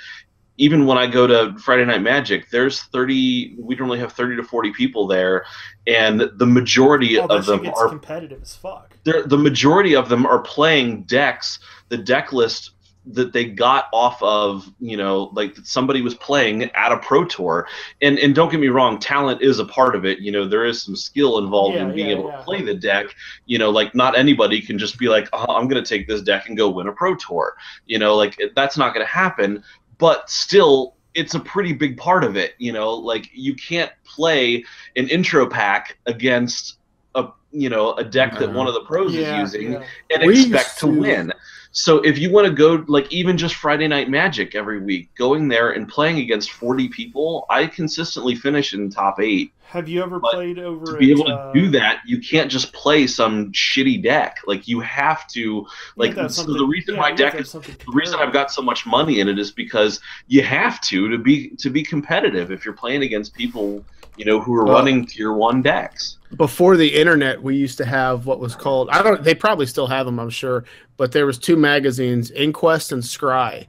even when I go to Friday Night Magic, we normally have 30 to 40 people there, and the majority of them are competitive as fuck. The majority of them are playing decks, the deck list that they got off of, like somebody was playing at a Pro Tour. And don't get me wrong, talent is a part of it. There is some skill involved in being able to play the deck. Like not anybody can just be like, oh, I'm going to take this deck and go win a Pro Tour. Like that's not going to happen. But still, it's a pretty big part of it. Like you can't play an intro pack against a deck that one of the pros is using and expect to win. So if you want to go like even just Friday Night Magic every week, going there and playing against 40 people, I consistently finish in top 8. Have you ever played over to be able to do that? You can't just play some shitty deck. Like you have to like. So the reason my deck is the reason I've got so much money in it is because you have to be competitive if you're playing against people who are running tier 1 decks. Before the internet, we used to have what was called they probably still have them, I'm sure, but there was 2 magazines, Inquest and Scry.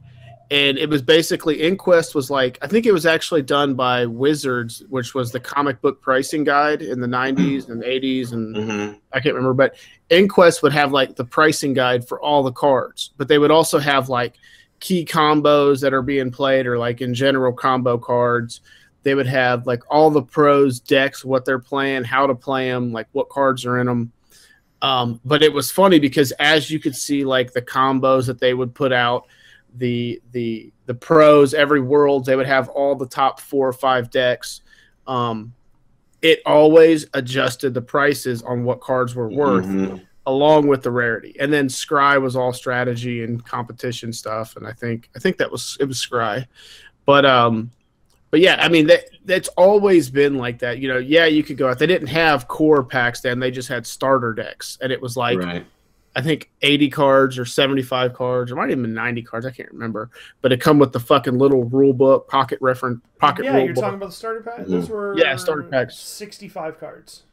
And it was basically, Inquest was like, I think it was actually done by Wizards, which was the comic book pricing guide in the 90s and 80s, and I can't remember. But Inquest would have like the pricing guide for all the cards, but they would also have like key combos that are being played or like in general combo cards. They would have like all the pros decks, what they're playing, how to play them, like what cards are in them. But it was funny because as you could see like the combos that they would put out, the pros, every world, they would have all the top 4 or 5 decks. It always adjusted the prices on what cards were worth along with the rarity. And then Scry was all strategy and competition stuff, and I think it was Scry. But yeah, I mean that's always been like that. Yeah, you could go out. They didn't have core packs then, they just had starter decks, and it was like I think 80 cards or 75 cards, or might even 90 cards. I can't remember. But it come with the fucking little rule book, pocket rule book. Yeah, you're talking about the starter pack? Those were starter packs. 65 cards.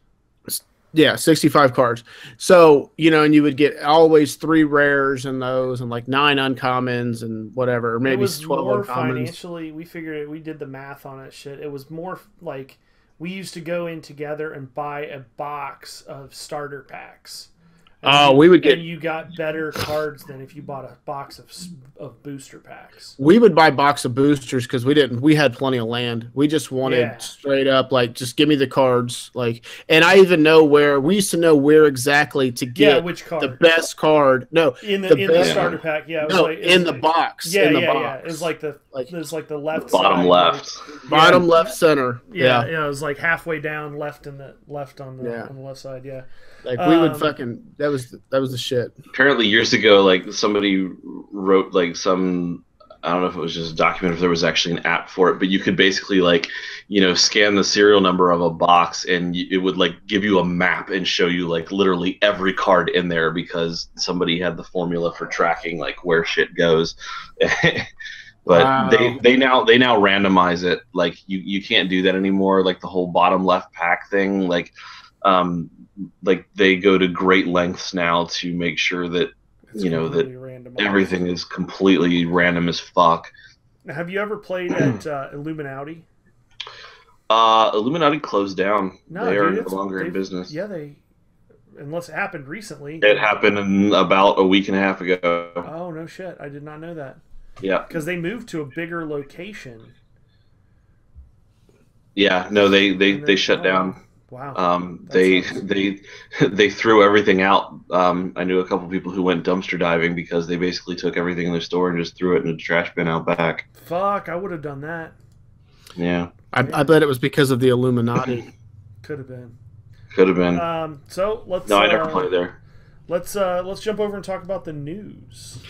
Yeah, 65 cards. So, and you would get always 3 rares in those and like 9 uncommons and whatever. Maybe it was 12 more uncommons. Financially, we figured it, we did the math on it shit. It was more like we used to go in together and buy a box of starter packs. We would get. And you got better cards than if you bought a box of booster packs. We would buy box of boosters because we had plenty of land. We just wanted straight up like just give me the cards, like. And I even we used to know where exactly to get which card, the best card. No, in the starter pack. Yeah, it was no, in the box. Yeah, in the box. box. Yeah. It was like the left bottom side, left, bottom left center. Yeah, it was like halfway down left on the left side. Yeah. Like we would fucking that was the shit. Apparently years ago, like somebody wrote like I don't know if it was just a document, if there was actually an app for it, but you could basically like, scan the serial number of a box and it would like give you a map and show you like literally every card in there because somebody had the formula for tracking like where shit goes. But wow. they now randomize it. Like you can't do that anymore. Like the whole bottom left pack thing, like they go to great lengths now to make sure that that randomized. Everything is completely random as fuck. Now, have you ever played at Illuminati? Illuminati closed down. No, they are no longer in business. Yeah, unless it happened recently. It happened about a week and a half ago. Oh no shit! I did not know that. Yeah. because they moved to a bigger location. Yeah. No, they And then- shut down. Wow. They sucks. they threw everything out. I knew a couple people who went dumpster diving because they basically took everything in their store and just threw it in a trash bin out back. Fuck, I would have done that. Yeah, I bet it was because of the Illuminati. Could have been. could have been. So let's. No, I never played there. Let's jump over and talk about the news.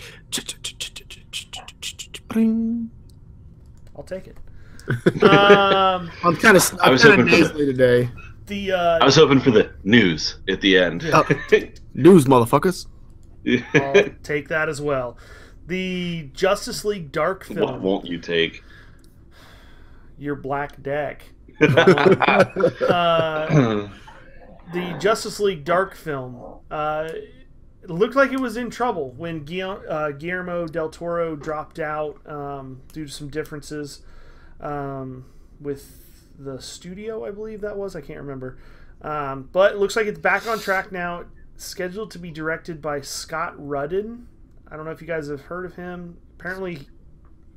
I'll take it. I'm kind of I was hoping for nasally today. The I was hoping for the news at the end. News, motherfuckers. I'll take that as well. The Justice League Dark What film, won't you take? your black deck. The Justice League Dark film. It looked like it was in trouble when Guillermo del Toro dropped out due to some differences with the studio, I believe that was. I can't remember. But it looks like it's back on track now. Scheduled to be directed by Scott Rudin. I don't know if you guys have heard of him. Apparently he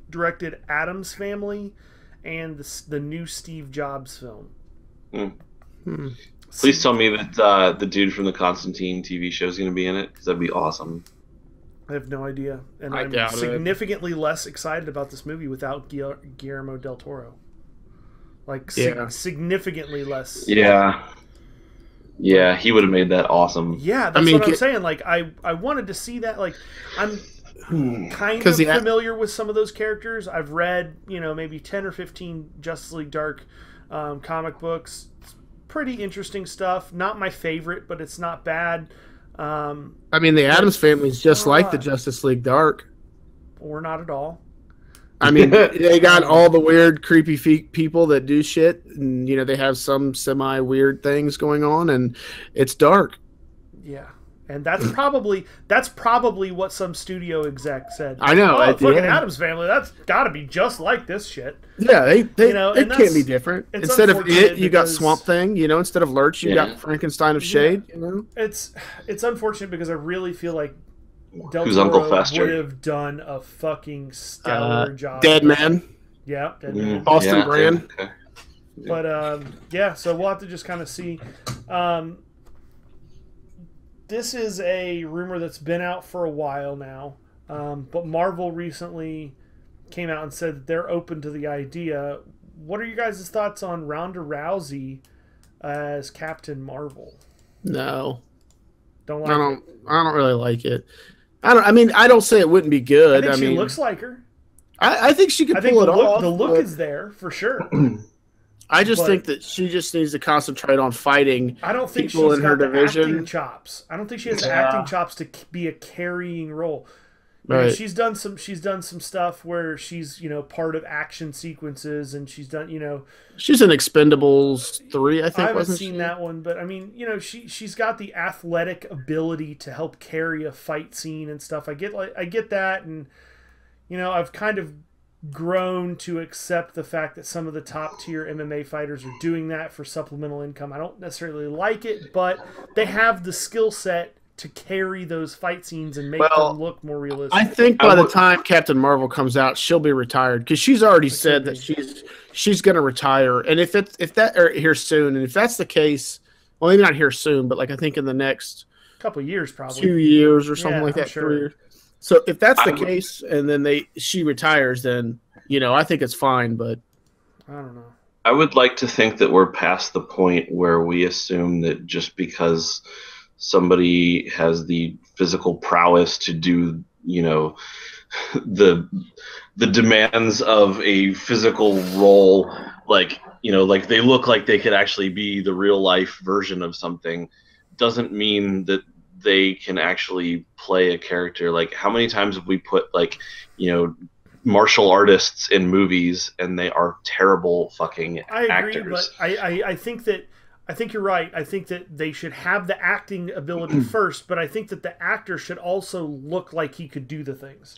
directed Addams Family and the new Steve Jobs film. Please tell me that the dude from the Constantine TV show is going to be in it, because that'd be awesome. I have no idea. And I I'm doubt it. significantly less excited about this movie without Guillermo del Toro. Like, Yeah. significantly less. Yeah. Yeah, he would have made that awesome. Yeah, that's mean, what I'm saying. Like, I wanted to see that. Like, I'm kind of 'Cause the- familiar with some of those characters. I've read, maybe 10 or 15 Justice League Dark comic books. It's pretty interesting stuff. Not my favorite, but it's not bad. I mean, the Addams Family is just like the Justice League Dark. Or not at all. I mean, they got all the weird, creepy people that do shit, and they have some semi-weird things going on, and it's dark. Yeah. And that's probably what some studio exec said. I know, Oh, at the fucking end. Addams Family, that's got to be just like this shit. Yeah, it and can't that's- be different. it's Instead of unfortunate it, you got because- Swamp Thing. Instead of Lurch, you Yeah. got Frankenstein of Shade. It's unfortunate because I really feel like Del Who's Toro Uncle Fester? would have done a fucking stellar job. Dead Man, Yeah, Dead Man. Boston Yeah, Brand. okay. But yeah, so we'll have to just kind of see. This is a rumor that's been out for a while now, but Marvel recently came out and said that they're open to the idea. What are you guys' thoughts on Ronda Rousey as Captain Marvel? No, Don't like I it. don't really like it. I mean, I don't say it wouldn't be good. I think she mean, looks like her. I think she could I think pull the it look, off. the look but is there for sure. I just but- think that she just needs to concentrate on fighting. I don't think people she's in her got the division. acting chops. I don't think she has the Yeah. acting chops to be a carrying role. Right. She's done some stuff where she's part of action sequences, and she's done She's in Expendables 3, I I think. haven't Wasn't seen she? that one, but I mean she's got the athletic ability to help carry a fight scene and stuff. I get that, and I've kind of grown to accept the fact that some of the top tier MMA fighters are doing that for supplemental income. I don't necessarily like it, but they have the skill set to carry those fight scenes and make Well, them look more realistic. I think by the time Captain Marvel comes out, she'll be retired because she's already said that she's going to retire. And if that or here soon, and if that's the case, well, maybe not here soon, but like I think in the next couple years probably. 2 years or something Yeah, like I'm that, sure. 3 years. So if that's the I would- case, and then she retires, then I think it's fine. But I don't know. I would like to think that we're past the point where we assume that just because somebody has the physical prowess to do, the demands of a physical role, like they look like they could actually be the real life version of something, doesn't mean that they can actually play a character. Like, how many times have we put martial artists in movies and they are terrible fucking I agree, actors? but I think you're right. I think that they should have the acting ability first, but I think that the actor should also look like he could do the things.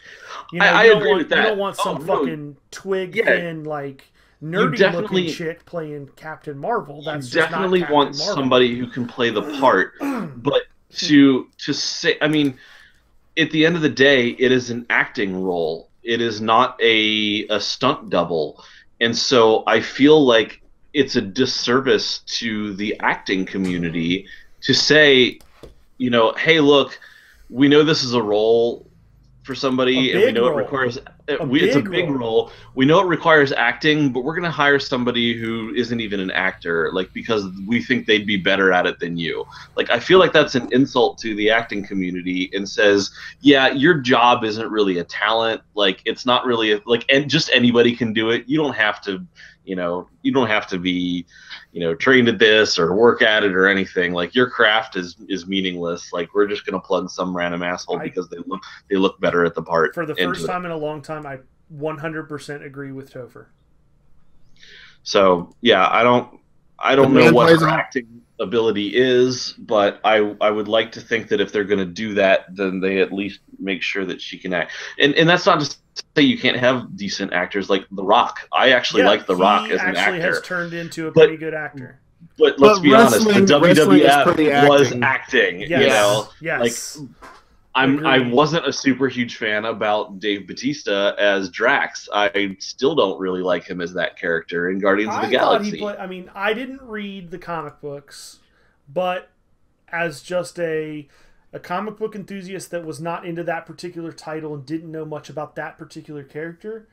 I you don't agree want, with that. You don't want some Oh, no. fucking twig Yeah. thin, like nerdy definitely- looking chick playing Captain Marvel. That's You just definitely not Captain want Marvel. somebody who can play the part, but to say, I mean, at the end of the day, it is an acting role. it is not a stunt double, and so I feel like it's a disservice to the acting community to say, hey, look, we know this is a role for somebody, and we know it requires. It's a big role. We know it requires acting, but we're going to hire somebody who isn't even an actor, like, because we think they'd be better at it than you. Like, I feel like that's an insult to the acting community, and says, yeah, your job isn't really a talent. Like, it's not really and just anybody can do it. You don't have to, you don't have to be, trained at this or work at it or anything. Like, your craft is meaningless. Like, we're just going to plug some random asshole because they look better at the part. For the first time in a long time, I 100% agree with Topher. So yeah, I don't know what her acting ability is, but I would like to think that if they're going to do that, then they at least make sure that she can act. And that's not to say you can't have decent actors like The Rock. I actually like The Rock as an actor. He actually has turned into a pretty good actor. But let's be honest, the WWF was acting. Yes. Like, I wasn't a super huge fan about Dave Bautista as Drax. I still don't really like him as that character in Guardians of the Galaxy. I didn't read the comic books, but as just a comic book enthusiast that was not into that particular title and didn't know much about that particular character,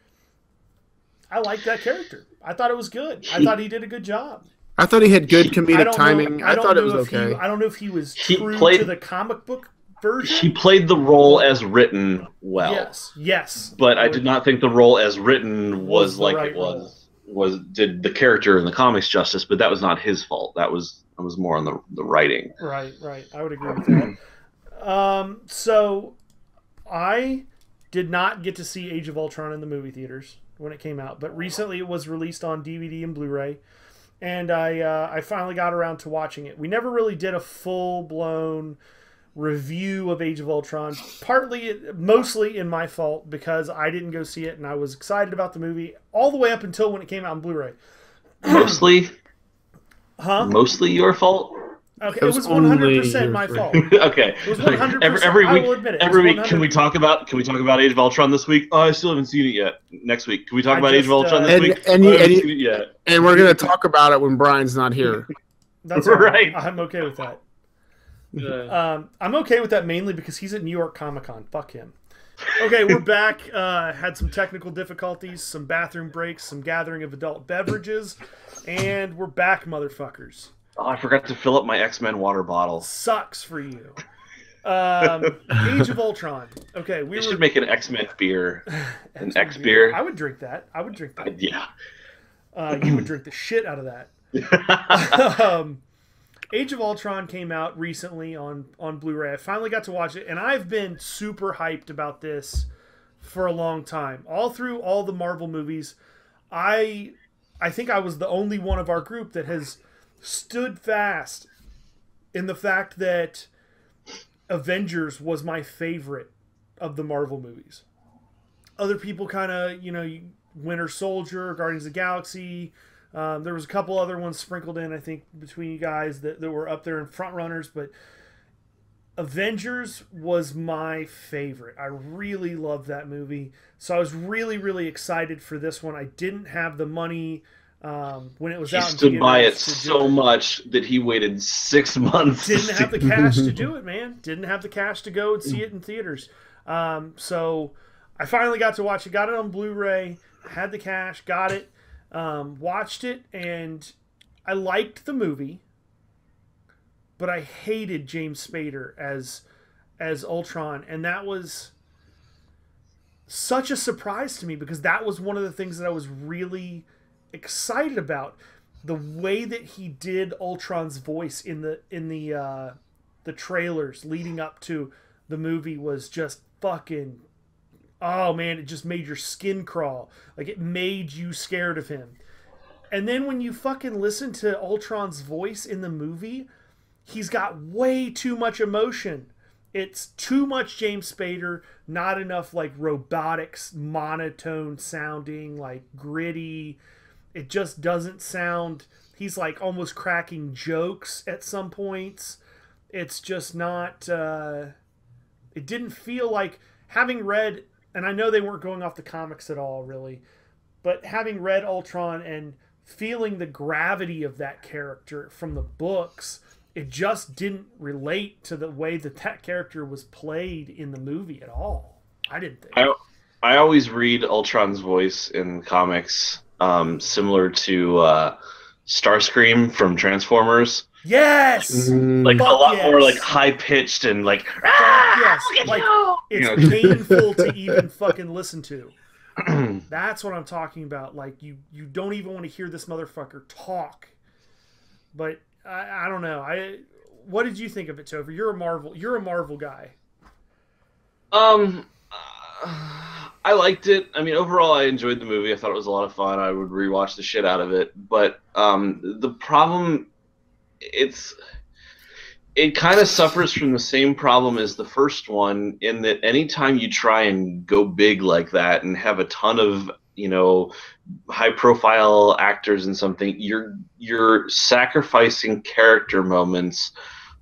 I liked that character. I thought it was good. I thought he did a good job. I thought he had good comedic timing. I thought it was okay. I don't know if he was true to the comic book version. He played the role as written well. Yes. But I did not think the role as written was like it was did the character in the comics justice, but that was not his fault. That was more on the writing. Right. I would agree with that. So I did not get to see Age of Ultron in the movie theaters when it came out, but recently it was released on DVD and Blu-ray, and I finally got around to watching it. We never really did a full-blown review of Age of Ultron, mostly in my fault, because I didn't go see it and I was excited about the movie all the way up until when it came out on Blu-ray. Mostly your fault? Okay, it was 100% my fault. Okay. It was 100%. Every week, I will admit it. Every week, can we talk about Age of Ultron this week? Oh, I still haven't seen it yet. Next week, can we talk about Age of Ultron this week? And we're gonna talk about it when Brian's not here. That's right. I'm okay with that. I'm okay with that mainly because he's at New York Comic Con. Fuck him. Okay, we're back. Had some technical difficulties, some bathroom breaks, some gathering of adult beverages, and we're back, motherfuckers. Oh, I forgot to fill up my X-Men water bottle. Sucks for you. Age of Ultron. Okay, we should make an X-Men beer. An X beer. I would drink that. Yeah. You would drink the shit out of that. Age of Ultron came out recently on Blu-ray. I finally got to watch it, and I've been super hyped about this for a long time. All through all the Marvel movies, I think I was the only one of our group that has stood fast in the fact that Avengers was my favorite of the Marvel movies. Other people kind of, Winter Soldier, Guardians of the Galaxy. There was a couple other ones sprinkled in, I think, between you guys that were up there in front runners, but Avengers was my favorite. I really loved that movie. So I was really, really excited for this one. I didn't have the money when it was out. He stood by it so much that he waited 6 months. Didn't have the cash to do it, man. Didn't have the cash to go and see it in theaters. So I finally got to watch it. Got it on Blu-ray. Had the cash. Got it. Watched it, and I liked the movie, but I hated James Spader as Ultron, and that was such a surprise to me because that was one of the things that I was really excited about. The way that he did Ultron's voice in the trailers leading up to the movie was just fucking, oh man, it just made your skin crawl. Like, it made you scared of him. And then when you fucking listen to Ultron's voice in the movie, he's got way too much emotion. It's too much James Spader, not enough like robotics, monotone sounding, like gritty. It just doesn't sound, he's like almost cracking jokes at some points. It's just not, it didn't feel like, having read and I know they weren't going off the comics at all, really, but having read Ultron and feeling the gravity of that character from the books, it just didn't relate to the way that that character was played in the movie at all. I didn't think. I always read Ultron's voice in comics similar to Starscream from Transformers. Yes! Like Fuck a lot yes. more like high pitched and like Yes, like it's painful to even fucking listen to. That's what I'm talking about. Like you don't even want to hear this motherfucker talk. But I don't know. What did you think of it, Topher? You're a Marvel guy. I liked it. I mean, overall, I enjoyed the movie. I thought it was a lot of fun. I would rewatch the shit out of it. But the problem, it kind of suffers from the same problem as the first one, in that anytime you try and go big like that and have a ton of, you know, high profile actors in something, you're sacrificing character moments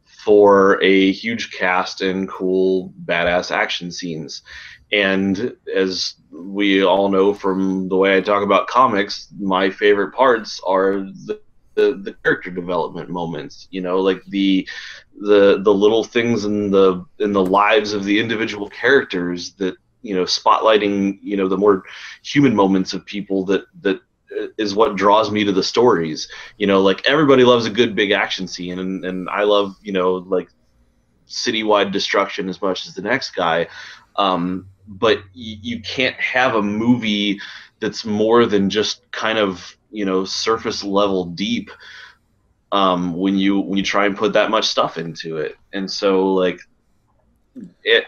for a huge cast and cool badass action scenes. And as we all know from the way I talk about comics, my favorite parts are the character development moments, you know, like the little things in the lives of the individual characters that, you know, spotlighting, you know, the more human moments of people that is what draws me to the stories. You know, like everybody loves a good big action scene, and I love, you know, like citywide destruction as much as the next guy. But you can't have a movie that's more than just kind of, you know, surface level deep when you try and put that much stuff into it. And so, like,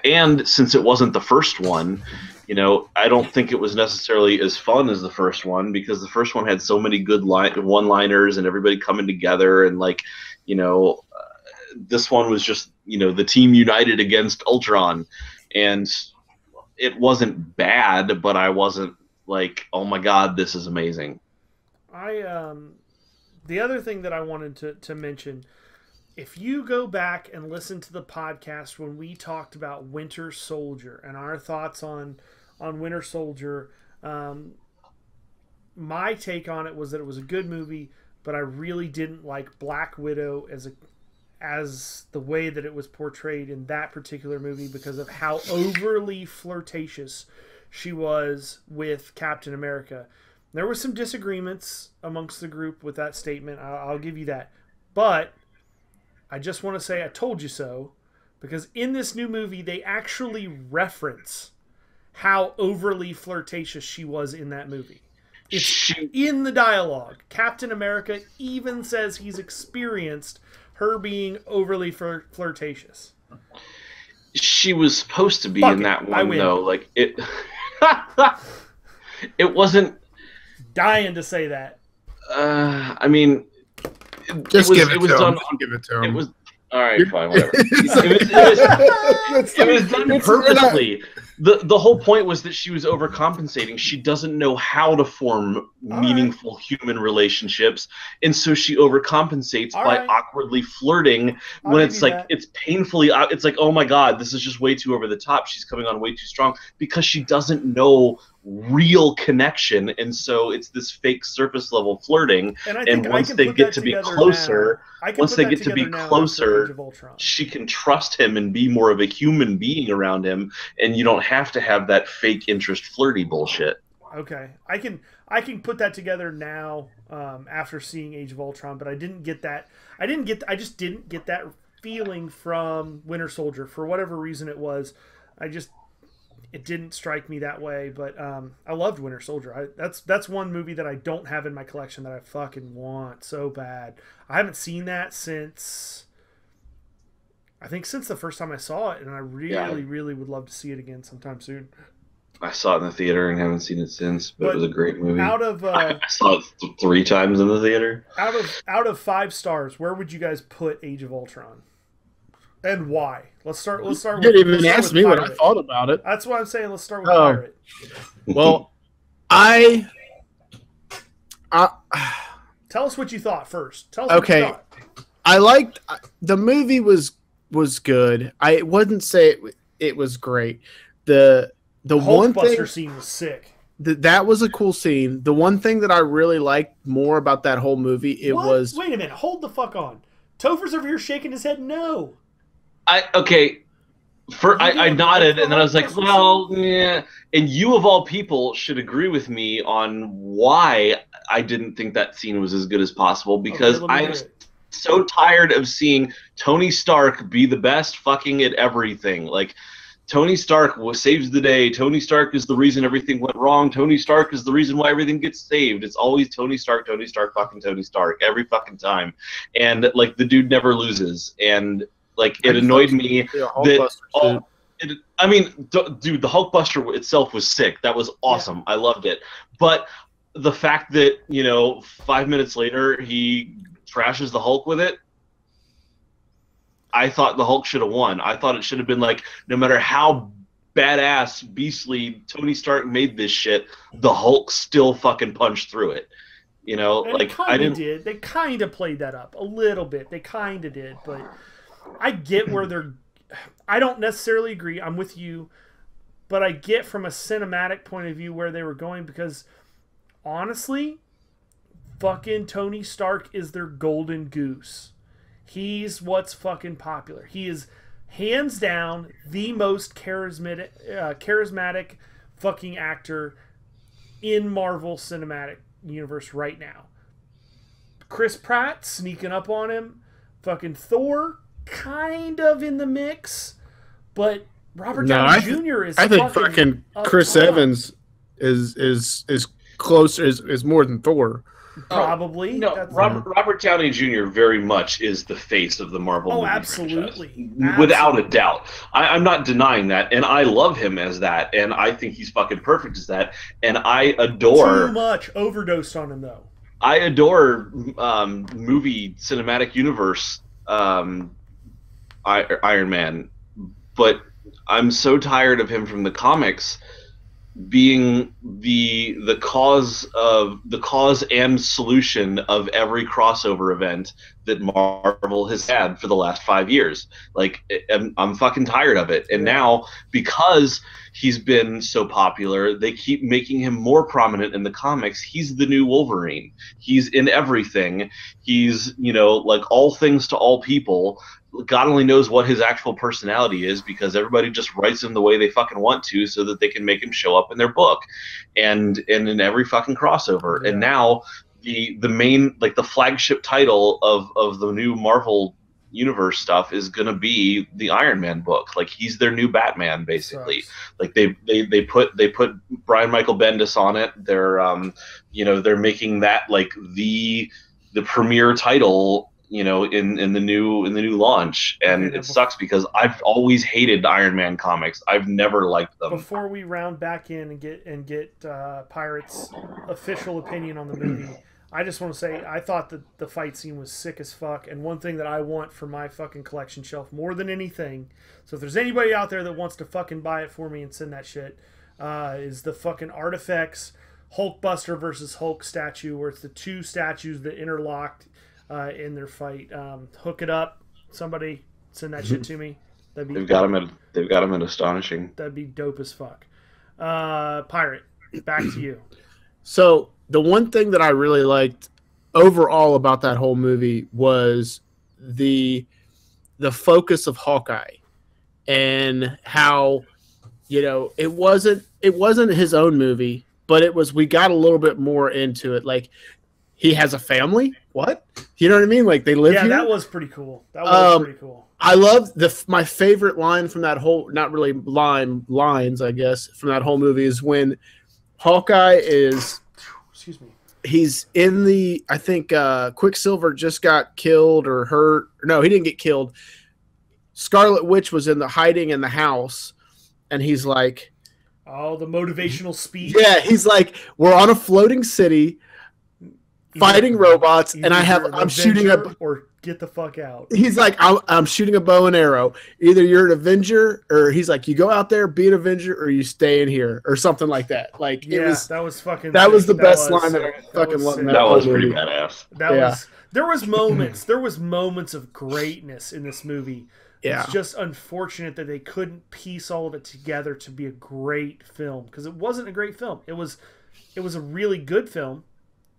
and since it wasn't the first one, you know, I don't think it was necessarily as fun as the first one, because the first one had so many good one-liners and everybody coming together, and like, you know, this one was just, you know, the team united against Ultron, and it wasn't bad, but I wasn't like, oh my god, this is amazing. The other thing that I wanted to mention, if you go back and listen to the podcast when we talked about Winter Soldier and our thoughts on Winter Soldier, my take on it was that it was a good movie, but I really didn't like Black Widow as the way that it was portrayed in that particular movie, because of how overly flirtatious she was with Captain America. There were some disagreements amongst the group with that statement. I'll give you that. But I just want to say I told you so, because in this new movie, they actually reference how overly flirtatious she was in that movie. It's in the dialogue. Captain America even says he's experienced her being overly flirtatious. She was supposed to be in that one, though. Like it, it wasn't. Dying to say that. I mean, just give it to him. Give it to him. It was all right. Fine, whatever. It was done purposely. The whole point was that she was overcompensating. She doesn't know how to form meaningful human relationships, and so she overcompensates by awkwardly flirting when it's like it's painfully. It's like, oh my god, this is just way too over the top. She's coming on way too strong, because she doesn't know real connection, and so it's this fake surface level flirting. And once they get to be closer, she can trust him and be more of a human being around him, and you don't have to have that fake interest flirty bullshit. Okay, I can put that together now after seeing Age of Ultron, but I didn't get that. I just didn't get that feeling from Winter Soldier for whatever reason it was. It didn't strike me that way, but I loved Winter Soldier. That's one movie that I don't have in my collection that I fucking want so bad. I haven't seen that since the first time I saw it, and I really would love to see it again sometime soon. I saw it in the theater and haven't seen it since, but it was a great movie. I saw it 3 times in the theater. Out of 5 stars, where would you guys put Age of Ultron? And why? Let's start. You didn't even ask me what I thought about it. That's what I'm saying. Let's start with Pirate. Well, tell us what you thought first. Tell us what you thought. I liked the movie. Was good. I wouldn't say it was great. The The one thing Hulkbuster scene was sick. that was a cool scene. The one thing that I really liked more about that whole movie, was. Wait a minute, hold the fuck on. Topher's over here shaking his head. No. I nodded, and then I was like, well, yeah. And you, of all people, should agree with me on why I didn't think that scene was as good as possible, because I am so tired of seeing Tony Stark be the best fucking at everything. Like, Tony Stark saves the day. Tony Stark is the reason everything went wrong. Tony Stark is the reason why everything gets saved. It's always Tony Stark, fucking Tony Stark, every fucking time. And, like, the dude never loses. And, like, it annoyed me that... I mean, dude, the Hulkbuster itself was sick. That was awesome. Yeah. I loved it. But the fact that, 5 minutes later he trashes the Hulk with it, I thought the Hulk should have won. I thought it should have been like, no matter how badass, beastly Tony Stark made this shit, the Hulk still fucking punched through it. And like, I didn't. They kind of played that up a little bit. They kind of did, but I get where they're. I don't necessarily agree. I'm with you, but I get from a cinematic point of view where they were going, because honestly, fucking Tony Stark is their golden goose. He's what's fucking popular. He is hands down the most charismatic fucking actor in Marvel Cinematic Universe right now. Chris Pratt sneaking up on him. Fucking Thor kind of in the mix, but Robert Downey Jr. is. I think fucking Chris Evans is closer, is more than Thor. Probably. No, Robert Downey Jr. very much is the face of the Marvel movie absolutely. franchise. Without a doubt. I'm not denying that, and I love him as that, and I think he's fucking perfect as that, and I adore... Too much overdosed on him, though. I adore movie cinematic universe Iron Man, but I'm so tired of him from the comics being the cause and solution of every crossover event that Marvel has had for the last 5 years. Like, I'm fucking tired of it. And now, because he's been so popular, they keep making him more prominent in the comics. He's the new Wolverine. He's in everything. He's, like, all things to all people. God only knows what his actual personality is, because everybody just writes him the way they fucking want to so that they can make him show up in their book and in every fucking crossover. Yeah. And now the main, like, the flagship title of the new Marvel universe stuff is gonna be the Iron Man book. Like, he's their new Batman, basically. Like, they put Brian Michael Bendis on it. They're making that like the premier title, in the new launch, and it sucks because I've always hated Iron Man comics. I've never liked them. Before we round back in and get Pirate's official opinion on the movie, I just want to say I thought that the fight scene was sick as fuck, and one thing that I want for my fucking collection shelf more than anything, so if there's anybody out there that wants to fucking buy it for me and send that shit, is the fucking Artifacts Hulkbuster versus Hulk statue, where it's the two statues that interlocked in their fight. Hook it up. Somebody send that shit to me. They've got him at Astonishing. That'd be dope as fuck. Pirate, back to you. So the one thing that I really liked overall about that whole movie was the focus of Hawkeye, and how, it wasn't his own movie, but we got a little bit more into it. Like, he has a family. What? You know what I mean? Like, they live here. Yeah, that was pretty cool. Pretty cool. I love my favorite line from that whole, not really lines, I guess, from that whole movie is when Hawkeye is, excuse me, he's in I think Quicksilver just got killed or hurt. No, he didn't get killed. Scarlet Witch was hiding in the house, and he's like, oh, the motivational speech. Yeah, he's like, we're on a floating city, fighting robots, and I'm shooting or get the fuck out. He's like, I'm shooting a bow and arrow. Either you're an Avenger, or he's like, you go out there, be an Avenger, or you stay in here, or something like that. Like, that was fucking. That was the best line that I fucking loved. That was pretty badass. There was moments of greatness in this movie. Yeah. It's just unfortunate that they couldn't piece all of it together to be a great film, because it wasn't a great film. It was a really good film.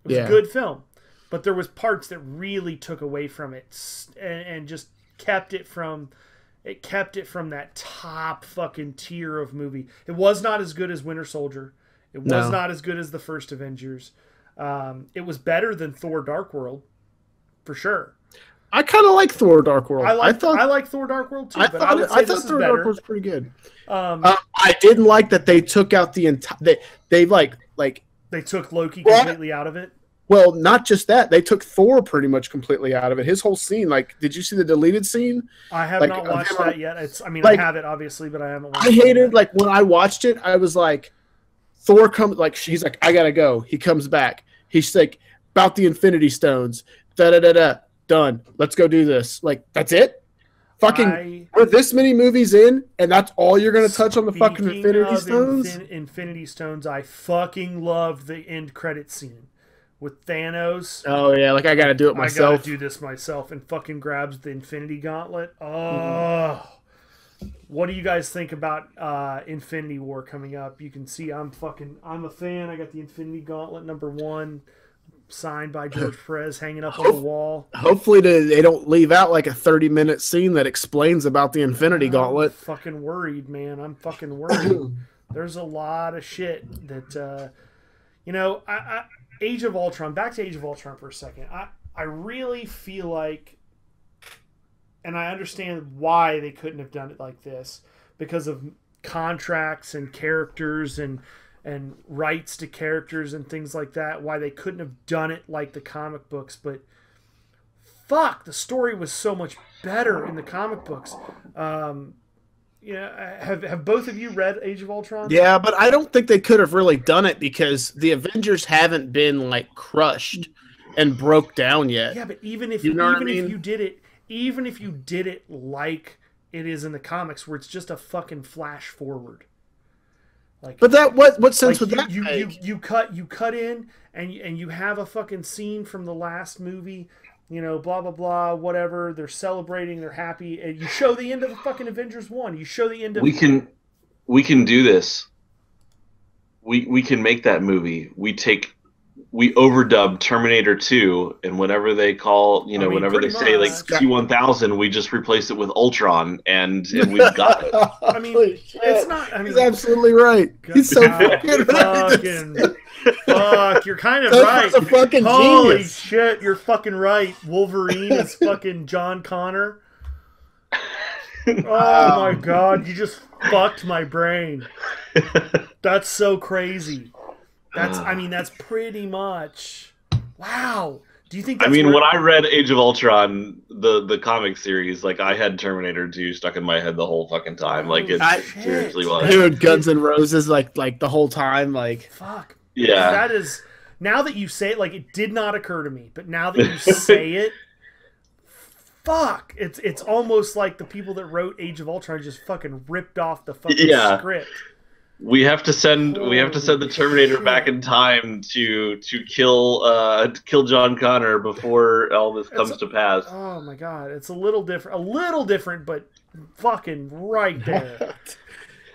It was a good film, but there was parts that really took away from it and just kept it from that top fucking tier of movie. It was not as good as Winter Soldier. It was not as good as the first Avengers. It was better than Thor: Dark World, for sure. I kind of like Thor: Dark World. I like Thor: Dark World too. I thought Thor: Dark World was pretty good. I didn't like that they took out the entire. They took Loki completely out of it. Well, not just that. They took Thor pretty much completely out of it. His whole scene, did you see the deleted scene? I have not watched that yet. I have it obviously, but I haven't watched it. I hated when I watched it, I was like, Thor comes, he's like, I gotta go. He comes back. He's like, about the Infinity Stones. Done. Let's go do this. That's it? We're this many movies in, and that's all you're going to touch on the fucking Infinity Stones? Infinity Stones, I fucking loved the end credit scene with Thanos. Oh, yeah, I got to do it myself. I got to do this myself, and fucking grabs the Infinity Gauntlet. Oh. What do you guys think about Infinity War coming up? You can see I'm a fan. I got the Infinity Gauntlet #1. Signed by George Perez, hanging up on the wall. Hopefully they don't leave out a 30-minute scene that explains about the Infinity Gauntlet. I'm fucking worried, man. I'm fucking worried. There's a lot of shit that, Age of Ultron, back to Age of Ultron for a second. I really feel like, and I understand why they couldn't have done it like this, because of contracts and characters and rights to characters and things like that, why they couldn't have done it like the comic books. But fuck, the story was so much better in the comic books. Have both of you read Age of Ultron? Yeah, but I don't think they could have really done it because the Avengers haven't been crushed and broke down yet. Yeah, but even if you did it like it is in the comics, where it's just a fucking flash forward. But that what sense would that make? You cut in and you have a fucking scene from the last movie, blah blah blah, whatever. They're celebrating, they're happy, and you show the end of the fucking Avengers 1. You show the end of. We can do this. We can make that movie. We overdub Terminator 2, and whenever they call, whenever they say T-1000, we just replace it with Ultron, and we've got it. I mean, it's not. He's absolutely right. He's so fucking fuck. You're kind of right. A fucking Holy genius. Shit, you're fucking right. Wolverine is fucking John Connor. Oh my god, you just fucked my brain. That's so crazy. That's pretty much. Wow. Do you think? When I read Age of Ultron, the comic series, I had Terminator 2 stuck in my head the whole fucking time. It seriously was. Dude, Guns N' Roses, the whole time, Fuck. Yeah. That is. Now that you say it, it did not occur to me, but now that you say it, fuck. It's almost like the people that wrote Age of Ultron just fucking ripped off the fucking script. We have to send the Terminator back in time to kill John Connor before all this comes to pass. Oh my god, it's a little different, but fucking right there.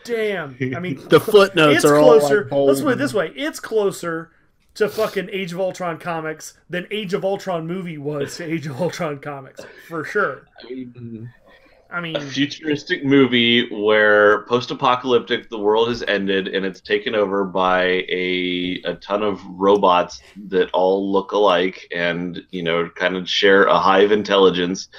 Damn, the footnotes are closer. all Let's put it this way: it's closer to fucking Age of Ultron comics than Age of Ultron movie was to Age of Ultron comics, for sure. A futuristic movie where post-apocalyptic, the world has ended and it's taken over by a ton of robots that all look alike and kind of share a hive intelligence,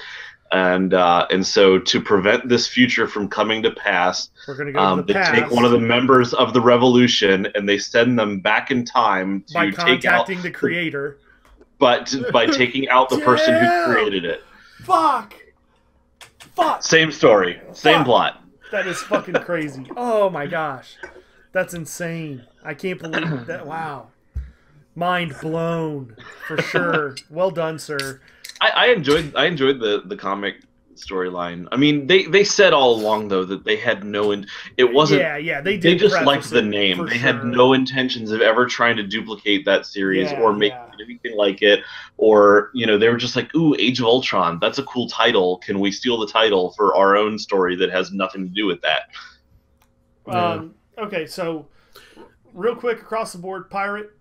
and so to prevent this future from coming to pass, we're gonna go to the past. They take one of the members of the revolution and they send them back in time to by contacting the creator, but by taking out the person who created it. Fuck. Same story, same plot. That is fucking crazy. Oh my gosh, that's insane. I can't believe that. Wow, mind blown for sure. Well done, sir. I enjoyed the comic storyline. They said all along though that they had no it wasn't. Yeah, they did. They just liked the name. They had no intentions of ever trying to duplicate that series or make it anything like it, or they were just like, ooh, Age of Ultron, that's a cool title. Can we steal the title for our own story that has nothing to do with that? Okay, so real quick across the board, Pirate,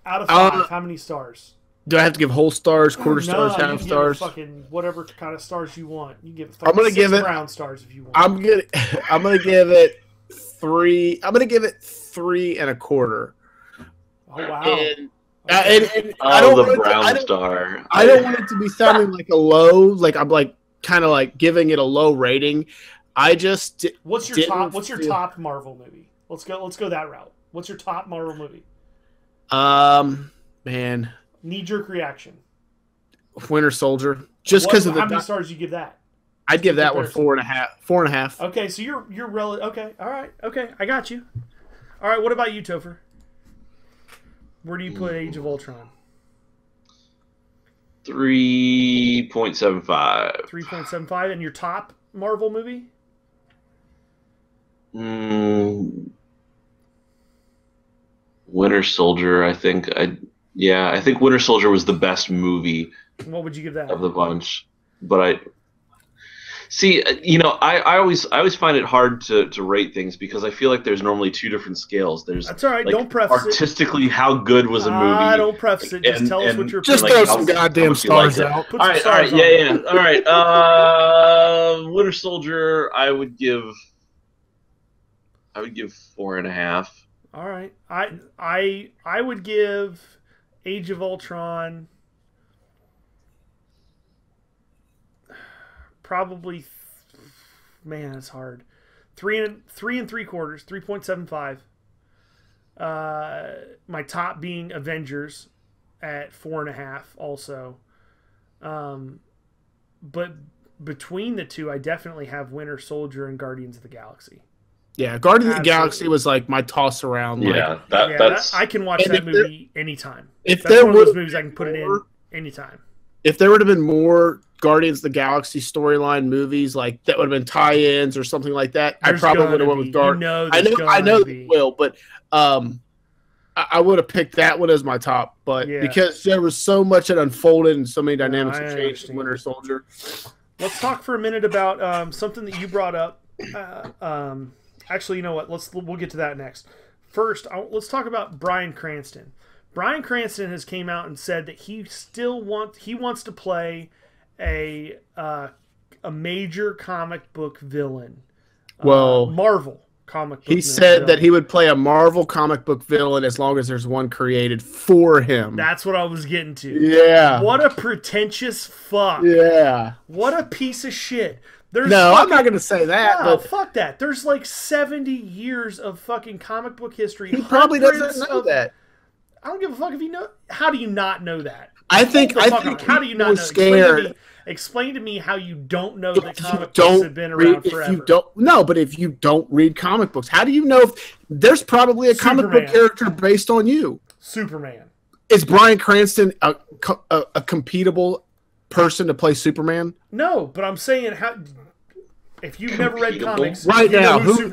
out of 5, how many stars? Do I have to give whole stars, quarter stars, half stars? Fucking whatever kind of stars you want. You give it. I'm gonna give it brown stars if you want. I'm gonna give it 3. I'm gonna give it 3 1/4. Oh wow! And I don't want brown star. I don't want it to be sounding like a low. Like I'm like kind of like giving it a low rating. I just What's your top Marvel movie? Let's go that route. What's your top Marvel movie? Man. Knee-jerk reaction. Winter Soldier. Just because of how many stars do you give that? I'd give that one 4.5. 4.5. Okay, so you're relative. Okay, all right. Okay, I got you. All right, what about you, Topher? Where do you put Age of Ultron? 3.75. 3.75, and your top Marvel movie? Winter Soldier, I think. I think Winter Soldier was the best movie. What would you give that? Of the bunch? But I always find it hard to rate things because I feel like there's normally 2 different scales. That's all right. Like, don't preface artistically how good was a movie. Don't preface it. Just tell us what you're. Just throw some goddamn stars out. All right, yeah. All right. Winter Soldier, I would give 4.5. All right. I would give Age of Ultron probably, man, it's hard. 3 3/4, 3.75. My top being Avengers at 4.5 also. But between the two, I definitely have Winter Soldier and Guardians of the Galaxy. Yeah, Guardians of the Galaxy was like my toss around. That's I can watch that movie anytime. If that's there one of those movies I can put it in anytime. If there would have been more Guardians of the Galaxy storyline movies, like that would have been tie-ins or something like that, I probably would have went with Guardians. I know they will, but I would have picked that one as my top. But because there was so much that unfolded and so many dynamics that changed in Winter Soldier. Let's talk for a minute about something that you brought up. Actually, you know what? We'll get to that next. First, let's talk about Bryan Cranston. Bryan Cranston has came out and said that he wants to play a major comic book villain. Marvel comic book villain. He said that he would play a Marvel comic book villain as long as there's one created for him. That's what I was getting to. Yeah. What a pretentious fuck. Yeah. What a piece of shit. I'm not going to say that. No, but fuck that. There's like 70 years of fucking comic book history. He probably doesn't know that. I don't give a fuck if you know. How do you not know that? I think how do you not know? Scared. Explain to me how you don't know that comic books have been around forever. But if you don't read comic books, how do you know if there's probably a comic book character based on you? Superman. Is Bryan Cranston a competible person to play Superman? No, but I'm saying if you've never read comics, right now, who would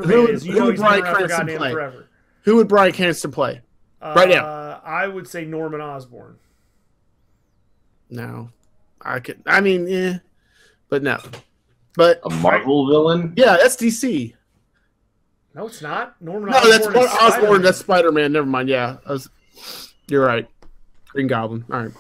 Bryan Cranston play? Forever. Who would Bryan Cranston play? Right now, I would say Norman Osborn. No, I mean, but no. But a Marvel villain? Yeah, that's DC. No, it's not. Norman Osborn. No, that's Osborn. Osborn. That's Spider-Man. Never mind. Yeah, you're right. Green Goblin. All right.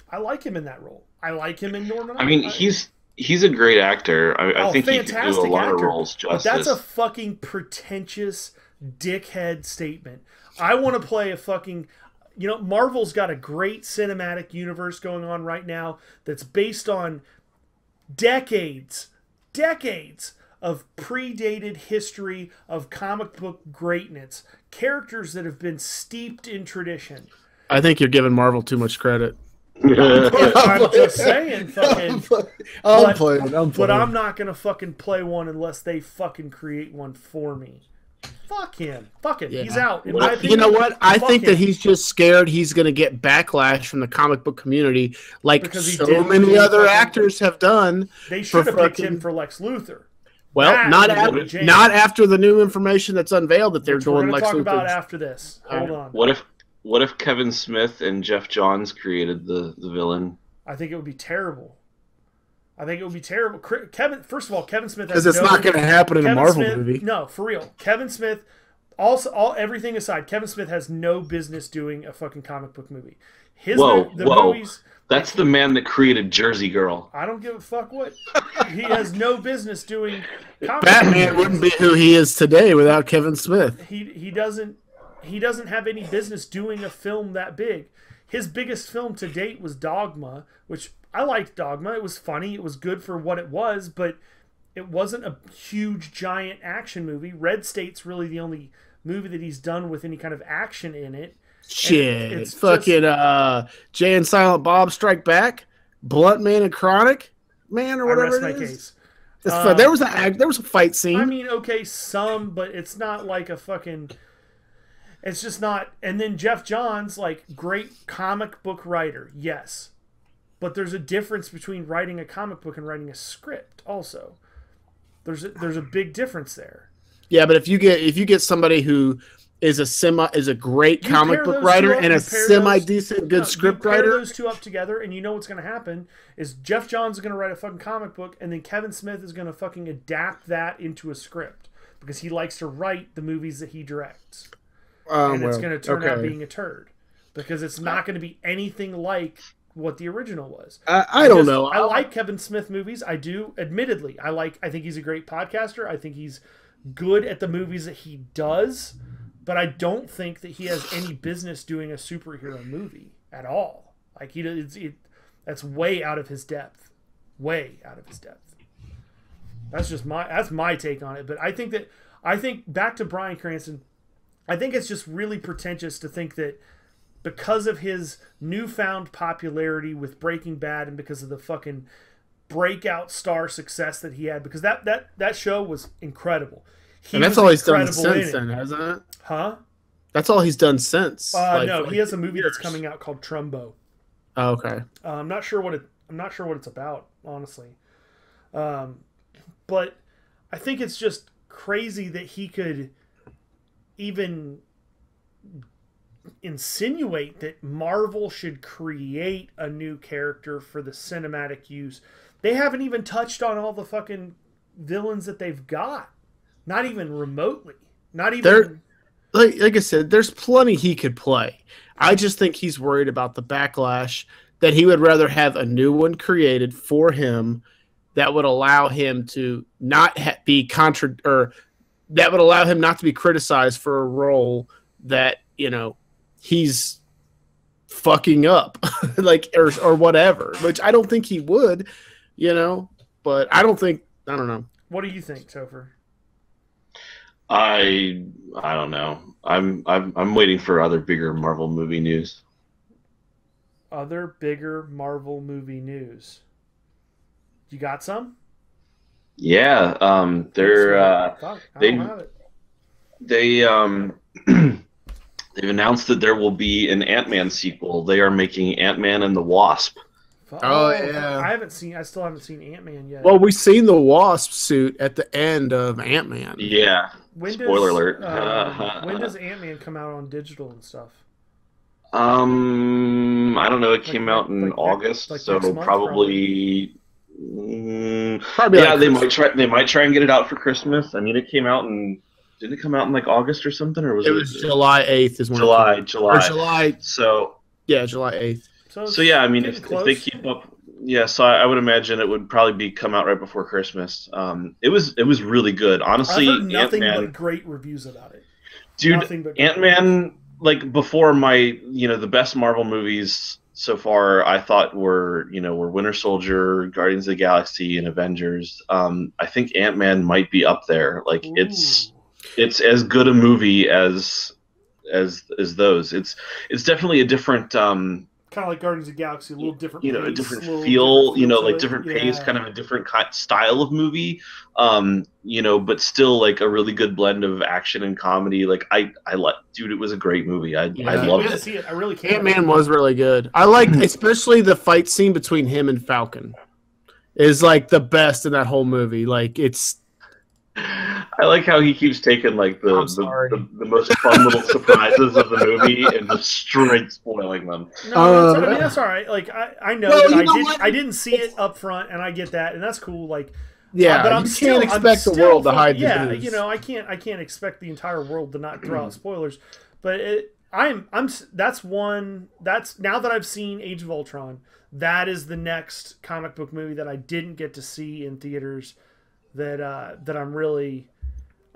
I like him in that role. I like him in Norman. I mean, he's a great actor. I think he can do a lot of roles justice. But that's a fucking pretentious dickhead statement. I want to play a fucking... Marvel's got a great cinematic universe going on right now that's based on decades of predated history of comic book greatness. Characters that have been steeped in tradition. I think you're giving Marvel too much credit. I'm just saying, fucking. I'm playing. But I'm not gonna fucking play one unless they fucking create one for me. Fuck him. Fuck it. Yeah. He's out. In my opinion, you know what? I think that he's just scared he's going to get backlash from the comic book community, like so many other actors have done. They should have picked him for Lex Luthor. Well, not after the new information that's unveiled that they're doing Lex Luthor. We're going to talk about after this. Hold on. What if What if Kevin Smith and Jeff Johns created the villain? I think it would be terrible. I think it would be terrible. First of all, Kevin Smith has Because it's not going to happen in a Marvel movie. No, for real. Kevin Smith, everything aside, Kevin Smith has no business doing a fucking comic book movie. Movies. That's the man that created Jersey Girl. I don't give a fuck what. He has no business doing comic Batman wouldn't be who he is today without Kevin Smith. He doesn't have any business doing a film that big. His biggest film to date was Dogma, which I liked Dogma. It was funny. It was good for what it was, but it wasn't a huge, giant action movie. Red State's really the only movie that he's done with any kind of action in it. Shit. It's fucking Jay and Silent Bob Strike Back, Blunt Man and Chronic Man or whatever it is. There was a fight scene. I mean, okay, but it's not like a fucking... It's just not... And then Jeff Johns, like, great comic book writer, yes. But there's a difference between writing a comic book and writing a script also. There's a big difference there. Yeah, but if you get somebody who is a great comic book writer and a semi-decent good script writer... You pair those two up together, and you know what's going to happen is Jeff Johns is going to write a fucking comic book, and then Kevin Smith is going to fucking adapt that into a script. Because he likes to write the movies that he directs. And it's going to turn out being a turd. Because it's not going to be anything like what the original was. I don't know. I like Kevin Smith movies. I do. Admittedly, I think he's a great podcaster. I think he's good at the movies that he does. But I don't think that he has any business doing a superhero movie at all. Like that's way out of his depth. Way out of his depth. That's my take on it. But I think back to Bryan Cranston. I think it's just really pretentious to think that because of his newfound popularity with Breaking Bad and because of the fucking breakout star success that he had, because that show was incredible. And that's all he's done since then, hasn't it? Huh? That's all he's done since. No, he has a movie that's coming out called Trumbo. Oh, okay. I'm not sure what it's about, honestly. But I think it's just crazy that he could even insinuate that Marvel should create a new character for the cinematic use. They haven't even touched on all the fucking villains that they've got. Not even remotely. Not even... Like I said, there's plenty he could play. I just think he's worried about the backlash, that he would rather have a new one created for him that would allow him to not that would allow him not to be criticized for a role that, he's fucking up, or whatever, which I don't think he would, but I don't know. What do you think, Topher? I don't know. I'm waiting for other bigger Marvel movie news. Other bigger Marvel movie news. You got some? Yeah, they've announced that there will be an Ant-Man sequel. They are making Ant-Man and the Wasp. Oh yeah. I still haven't seen Ant-Man yet. Well, we've seen the Wasp suit at the end of Ant-Man. Yeah. Spoiler alert. When does Ant-Man come out on digital and stuff? I don't know. It came out in August, so probably. Yeah, they might try and get it out for Christmas. I mean, it came out didn't it come out in like August or something, or was it July 8th is when July. So yeah, July 8th. So yeah, I mean, if they keep up, yeah. So I would imagine it would probably come out right before Christmas. It was really good, honestly. I've heard nothing but great reviews about it, dude. Ant-Man, like before the best Marvel movies so far, I thought were Winter Soldier, Guardians of the Galaxy, and Avengers. I think Ant-Man might be up there. Like it's as good a movie as those. It's definitely a different kind of like Guardians of the Galaxy, a little different. A different feel. Like different pace, kind of a different style of movie. But still like a really good blend of action and comedy. Like I like, dude, it was a great movie. I loved it. See it. I really can't. Ant-Man was really good. I liked especially the fight scene between him and Falcon. Is like the best in that whole movie. Like it's I like how he keeps taking like I'm sorry. the most fun little surprises of the movie and just straight spoiling them. No, I mean that's all right. Like I know Well, that you know what? I didn't see it up front, and I get that, and that's cool. Like, Yeah, but I'm you still, can't expect the world to hide the Yeah, news. you know, I can't expect the entire world to not throw out spoilers. But that's now that I've seen Age of Ultron, that is the next comic book movie that I didn't get to see in theaters that I'm really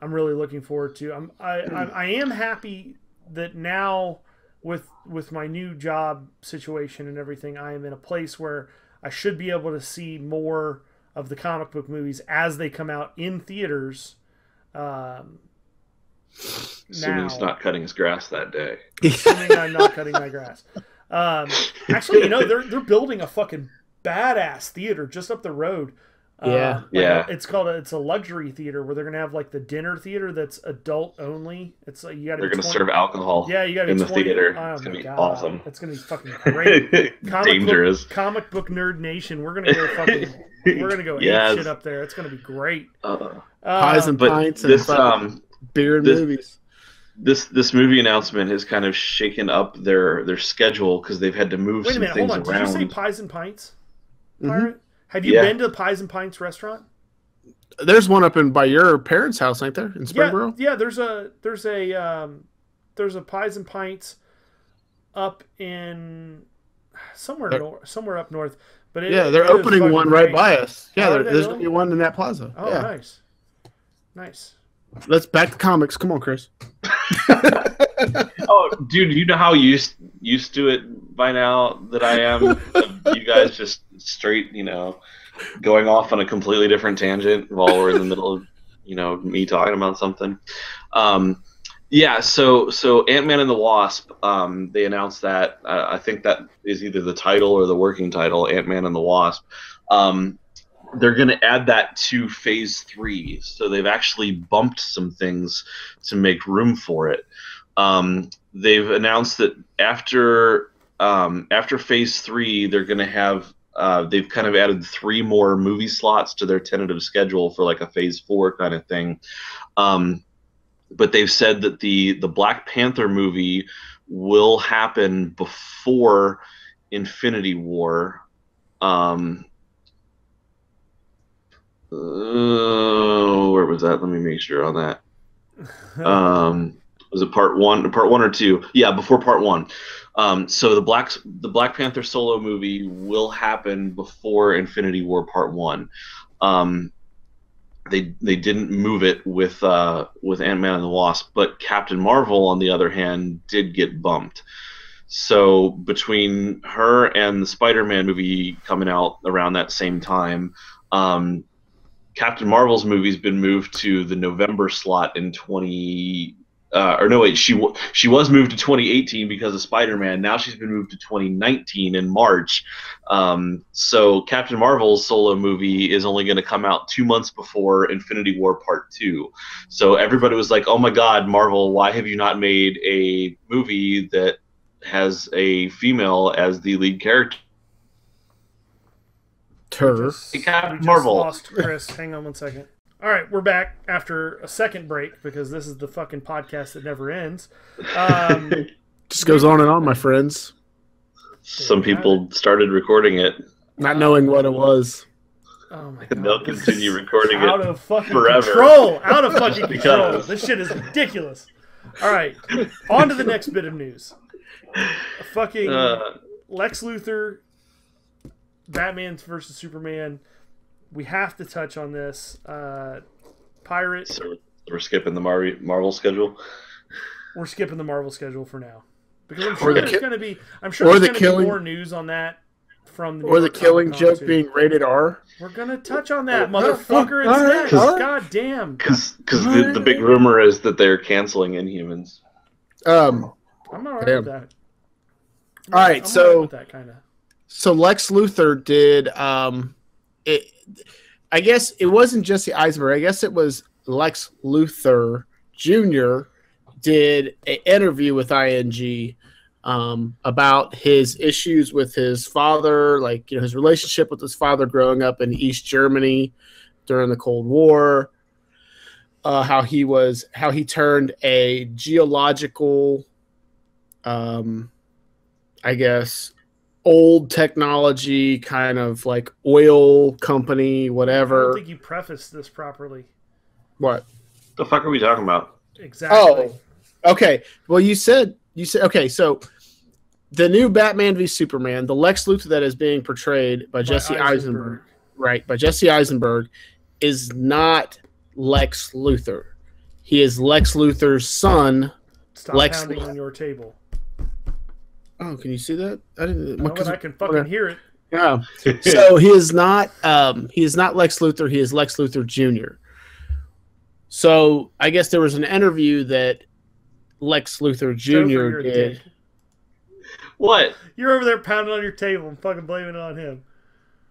looking forward to. I am happy that now with my new job situation and everything, I am in a place where I should be able to see more of the comic book movies as they come out in theaters. Assuming he's not cutting his grass that day. Assuming I'm not cutting my grass. Actually, you know, they're building a fucking badass theater just up the road. Yeah. It's a luxury theater where they're gonna have like the dinner theater that's adult only. It's like you got. They're gonna serve alcohol. Yeah, you got in the 20, theater. Oh it's gonna my be God. awesome. It's gonna be fucking great. Dangerous. Comic book nerd nation. We're gonna go fucking. We're gonna go Yes. ape shit up there. It's gonna be great. Pies and But pints this and beer and this- movies. this movie announcement has kind of shaken up their schedule because they've had to move Wait a some minute, things hold on. around. Did you say Pies and Pints? Mhm. Pirate? Have you Yeah. been to the Pies and Pints restaurant? There's one up by your parents' house, ain't there, in Springboro? Yeah. There's a Pies and Pints up in somewhere up north. But They're it is opening fucking one great. right by us. Yeah, Oh, are they there's really? gonna be one in that plaza. Oh, yeah. nice. Let's back to comics. Come on, Chris. Oh, dude, you know how used to it by now that I am. You guys just straight, going off on a completely different tangent while we're in the middle of, me talking about something. Yeah, so Ant-Man and the Wasp, they announced that. I think that is either the title or the working title, Ant-Man and the Wasp. They're going to add that to Phase 3, so they've actually bumped some things to make room for it. They've announced that after Phase 3, they're going to have they've kind of added 3 more movie slots to their tentative schedule for like a Phase 4 kind of thing. But they've said that the Black Panther movie will happen before Infinity War. Where was that? Let me make sure on that. Was it part one or two? Yeah, before part 1. So the Black Panther solo movie will happen before Infinity War Part 1. They didn't move it with Ant-Man and the Wasp, but Captain Marvel, on the other hand, did get bumped. So between her and the Spider-Man movie coming out around that same time, Captain Marvel's movie's been moved to the November slot in she was moved to 2018 because of Spider-Man. Now she's been moved to 2019 in March. So Captain Marvel's solo movie is only going to come out 2 months before Infinity War Part 2. So everybody was like, "Oh my God, Marvel, why have you not made a movie that has a female as the lead character?" Captain Marvel. Lost Chris. Hang on one second. All right, we're back after a second break because this is the fucking podcast that never ends. Just goes on and on, my friends. Some people started recording it. Not knowing what it was. Oh my And God. they'll continue recording Out it of fucking forever. control. Out of fucking control. Because- This shit is ridiculous. All right, on to the next bit of news. Fucking Lex Luthor, Batman versus Superman. We have to touch on this. Pirate. So we're skipping the Marvel schedule. We're skipping the Marvel schedule for now because I'm Or sure the there's ki- going to be. I'm or sure there's the going to killing- be more news on that from the New Or the York Killing Comic-Con Joke too. being rated R. We're going to touch on that, motherfucker. It's all right, next. all right. God damn. Because the big rumor is that they're canceling Inhumans. I'm all right Damn. with that. All right, I'm so- all right with that kind of. So Lex Luthor did it. I guess it wasn't Jesse Eisenberg. I guess it was Lex Luthor Jr. did an interview with ING about his issues with his father, like his relationship with his father growing up in East Germany during the Cold War. how he turned a geological, I guess, old technology kind of like oil company, I whatever. don't think you prefaced this properly. What? The fuck are we talking about? Exactly. Oh, okay. Well, you said okay. So the new Batman v Superman, the Lex Luthor that is being portrayed by Jesse Eisenberg, right? By Jesse Eisenberg, is not Lex Luthor. He is Lex Luthor's son. Stop Lex pounding on your table. Oh, can you see that? I didn't. No, but I can fucking hear it. Yeah. So he is not Lex Luthor. He is Lex Luthor Jr. So I guess there was an interview that Lex Luthor Jr. You're a did. dick. What? You're over there pounding on your table and fucking blaming it on him.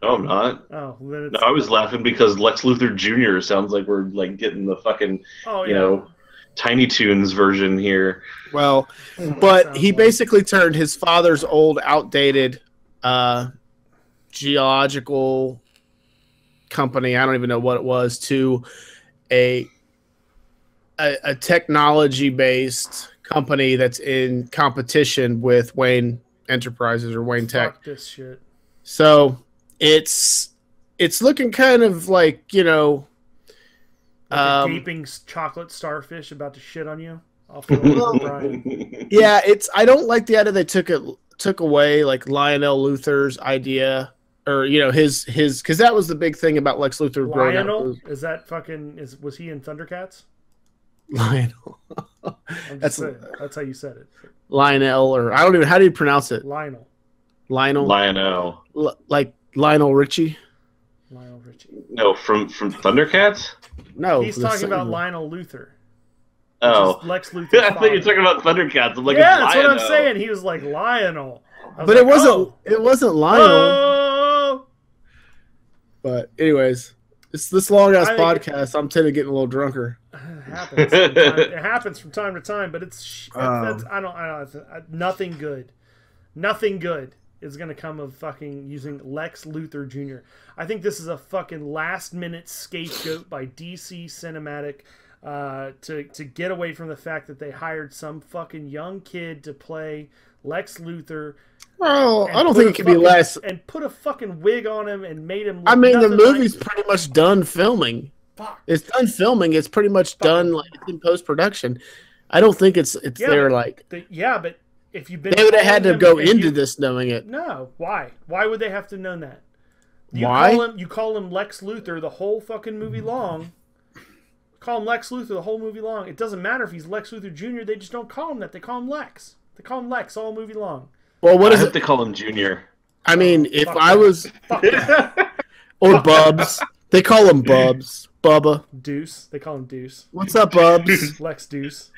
No, I'm not. Oh, well, then it's... No, I was laughing because Lex Luthor Jr. sounds like we're like getting the fucking, you know, Tiny Toons version here. Well, but he basically turned his father's old, outdated geological company, I don't even know what it was, to a technology-based company that's in competition with Wayne Enterprises or Wayne Tech. Fuck this shit. So it's looking kind of like, you know, like a gaping chocolate starfish about to shit on you. I'll follow Brian. Yeah, I don't like the idea they took away like Lionel Luthor's idea, or you know his because that was the big thing about Lex Luthor growing up. Lionel? Is that fucking was he in Thundercats? Lionel. That's how you said it. Lionel, or I don't even, how do you pronounce it? Lionel. Lionel. Like Lionel Richie? Lionel Richie. No, from Thundercats? No. He's talking about Lionel Luthor. Oh. Lex Luthor's I thought you were talking about Thundercats. I'm like, yeah, that's Lionel. what I'm saying. He was like Lionel. But like, it wasn't Lionel. Oh! But anyways, it's this long ass podcast. I'm tending to getting a little drunker. It happens from time to time, but it's I don't nothing good. Nothing good is going to come of fucking using Lex Luthor Jr. I think this is a fucking last minute scapegoat by DC Cinematic to get away from the fact that they hired some fucking young kid to play Lex Luthor. Well, I don't think it could be less. And put a fucking wig on him and made him look I mean, the movie's like... pretty much done filming. Fuck. It's done filming. It's pretty much done like in post-production. I don't think it's there like... but if you've been... They would have had to go into this knowing it. No. Why? Why would they have to know that? Why? You call him Lex Luthor the whole fucking movie long. Call him Lex Luthor the whole movie long. It doesn't matter if he's Lex Luthor Jr. They just don't call him that. They call him Lex. They call him Lex all movie long. Well, what is it? They call him Junior. I mean, if I was... Or Bubs. They call him Bubs. Bubba. Deuce. They call him Deuce. What's up, Bubs? Lex Deuce.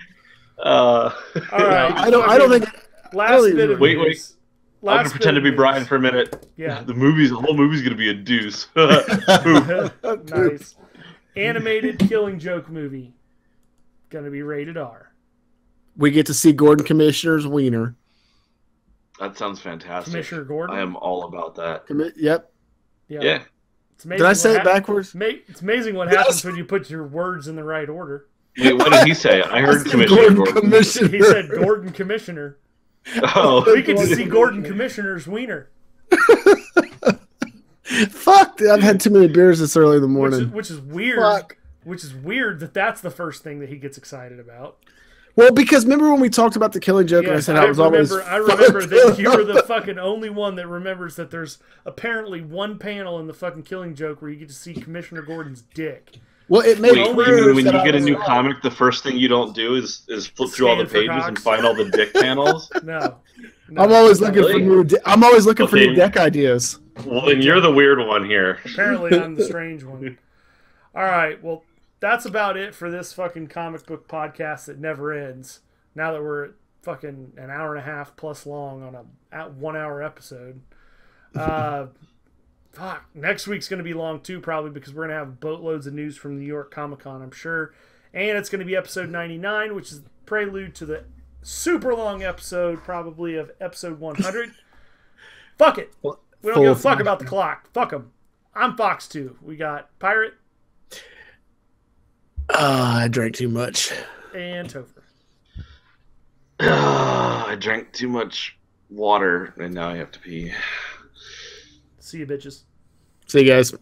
All right. I don't think... Last bit of Wait. news. I'm gonna pretend to be Brian for a minute. Yeah. The whole movie's gonna be a deuce. Nice. Animated Killing Joke movie. Gonna be rated R. We get to see Gordon Commissioner's wiener. That sounds fantastic. Commissioner Gordon. I am all about that. Yep. Yeah. It's amazing. Did I say it backwards? It's amazing what happens when you put your words in the right order. Wait, what did he say? I heard Commissioner Gordon. Commissioner. He said Gordon Commissioner. Oh. We get to see Gordon Commissioner's wiener. Fuck! I've had too many beers this early in the morning. Which is weird. Fuck. Which is weird that that's the first thing that he gets excited about. Well, because remember when we talked about the Killing Joke and I said I remember that you were the fucking only one that remembers that there's apparently one panel in the fucking Killing Joke where you get to see Commissioner Gordon's dick. Well, it made when you get a new comic, the first thing you don't do is flip through all the pages and find all the dick panels. No. I'm always looking for new deck ideas. Well, then you're the weird one here. Apparently, I'm the strange one. All right, well, that's about it for this fucking comic book podcast that never ends. Now that we're at fucking an hour and a half plus long on a 1 hour episode. Fuck. Next week's going to be long too, probably, because we're going to have boatloads of news from New York Comic Con, I'm sure. And it's going to be episode 99, which is the prelude to the super long episode, probably, of episode 100. Fuck it. We don't give a fuck about the clock. Fuck them. I'm Fox 2. We got Pirate. I drank too much. And Topher. I drank too much water, and now I have to pee. See you, bitches. See you guys.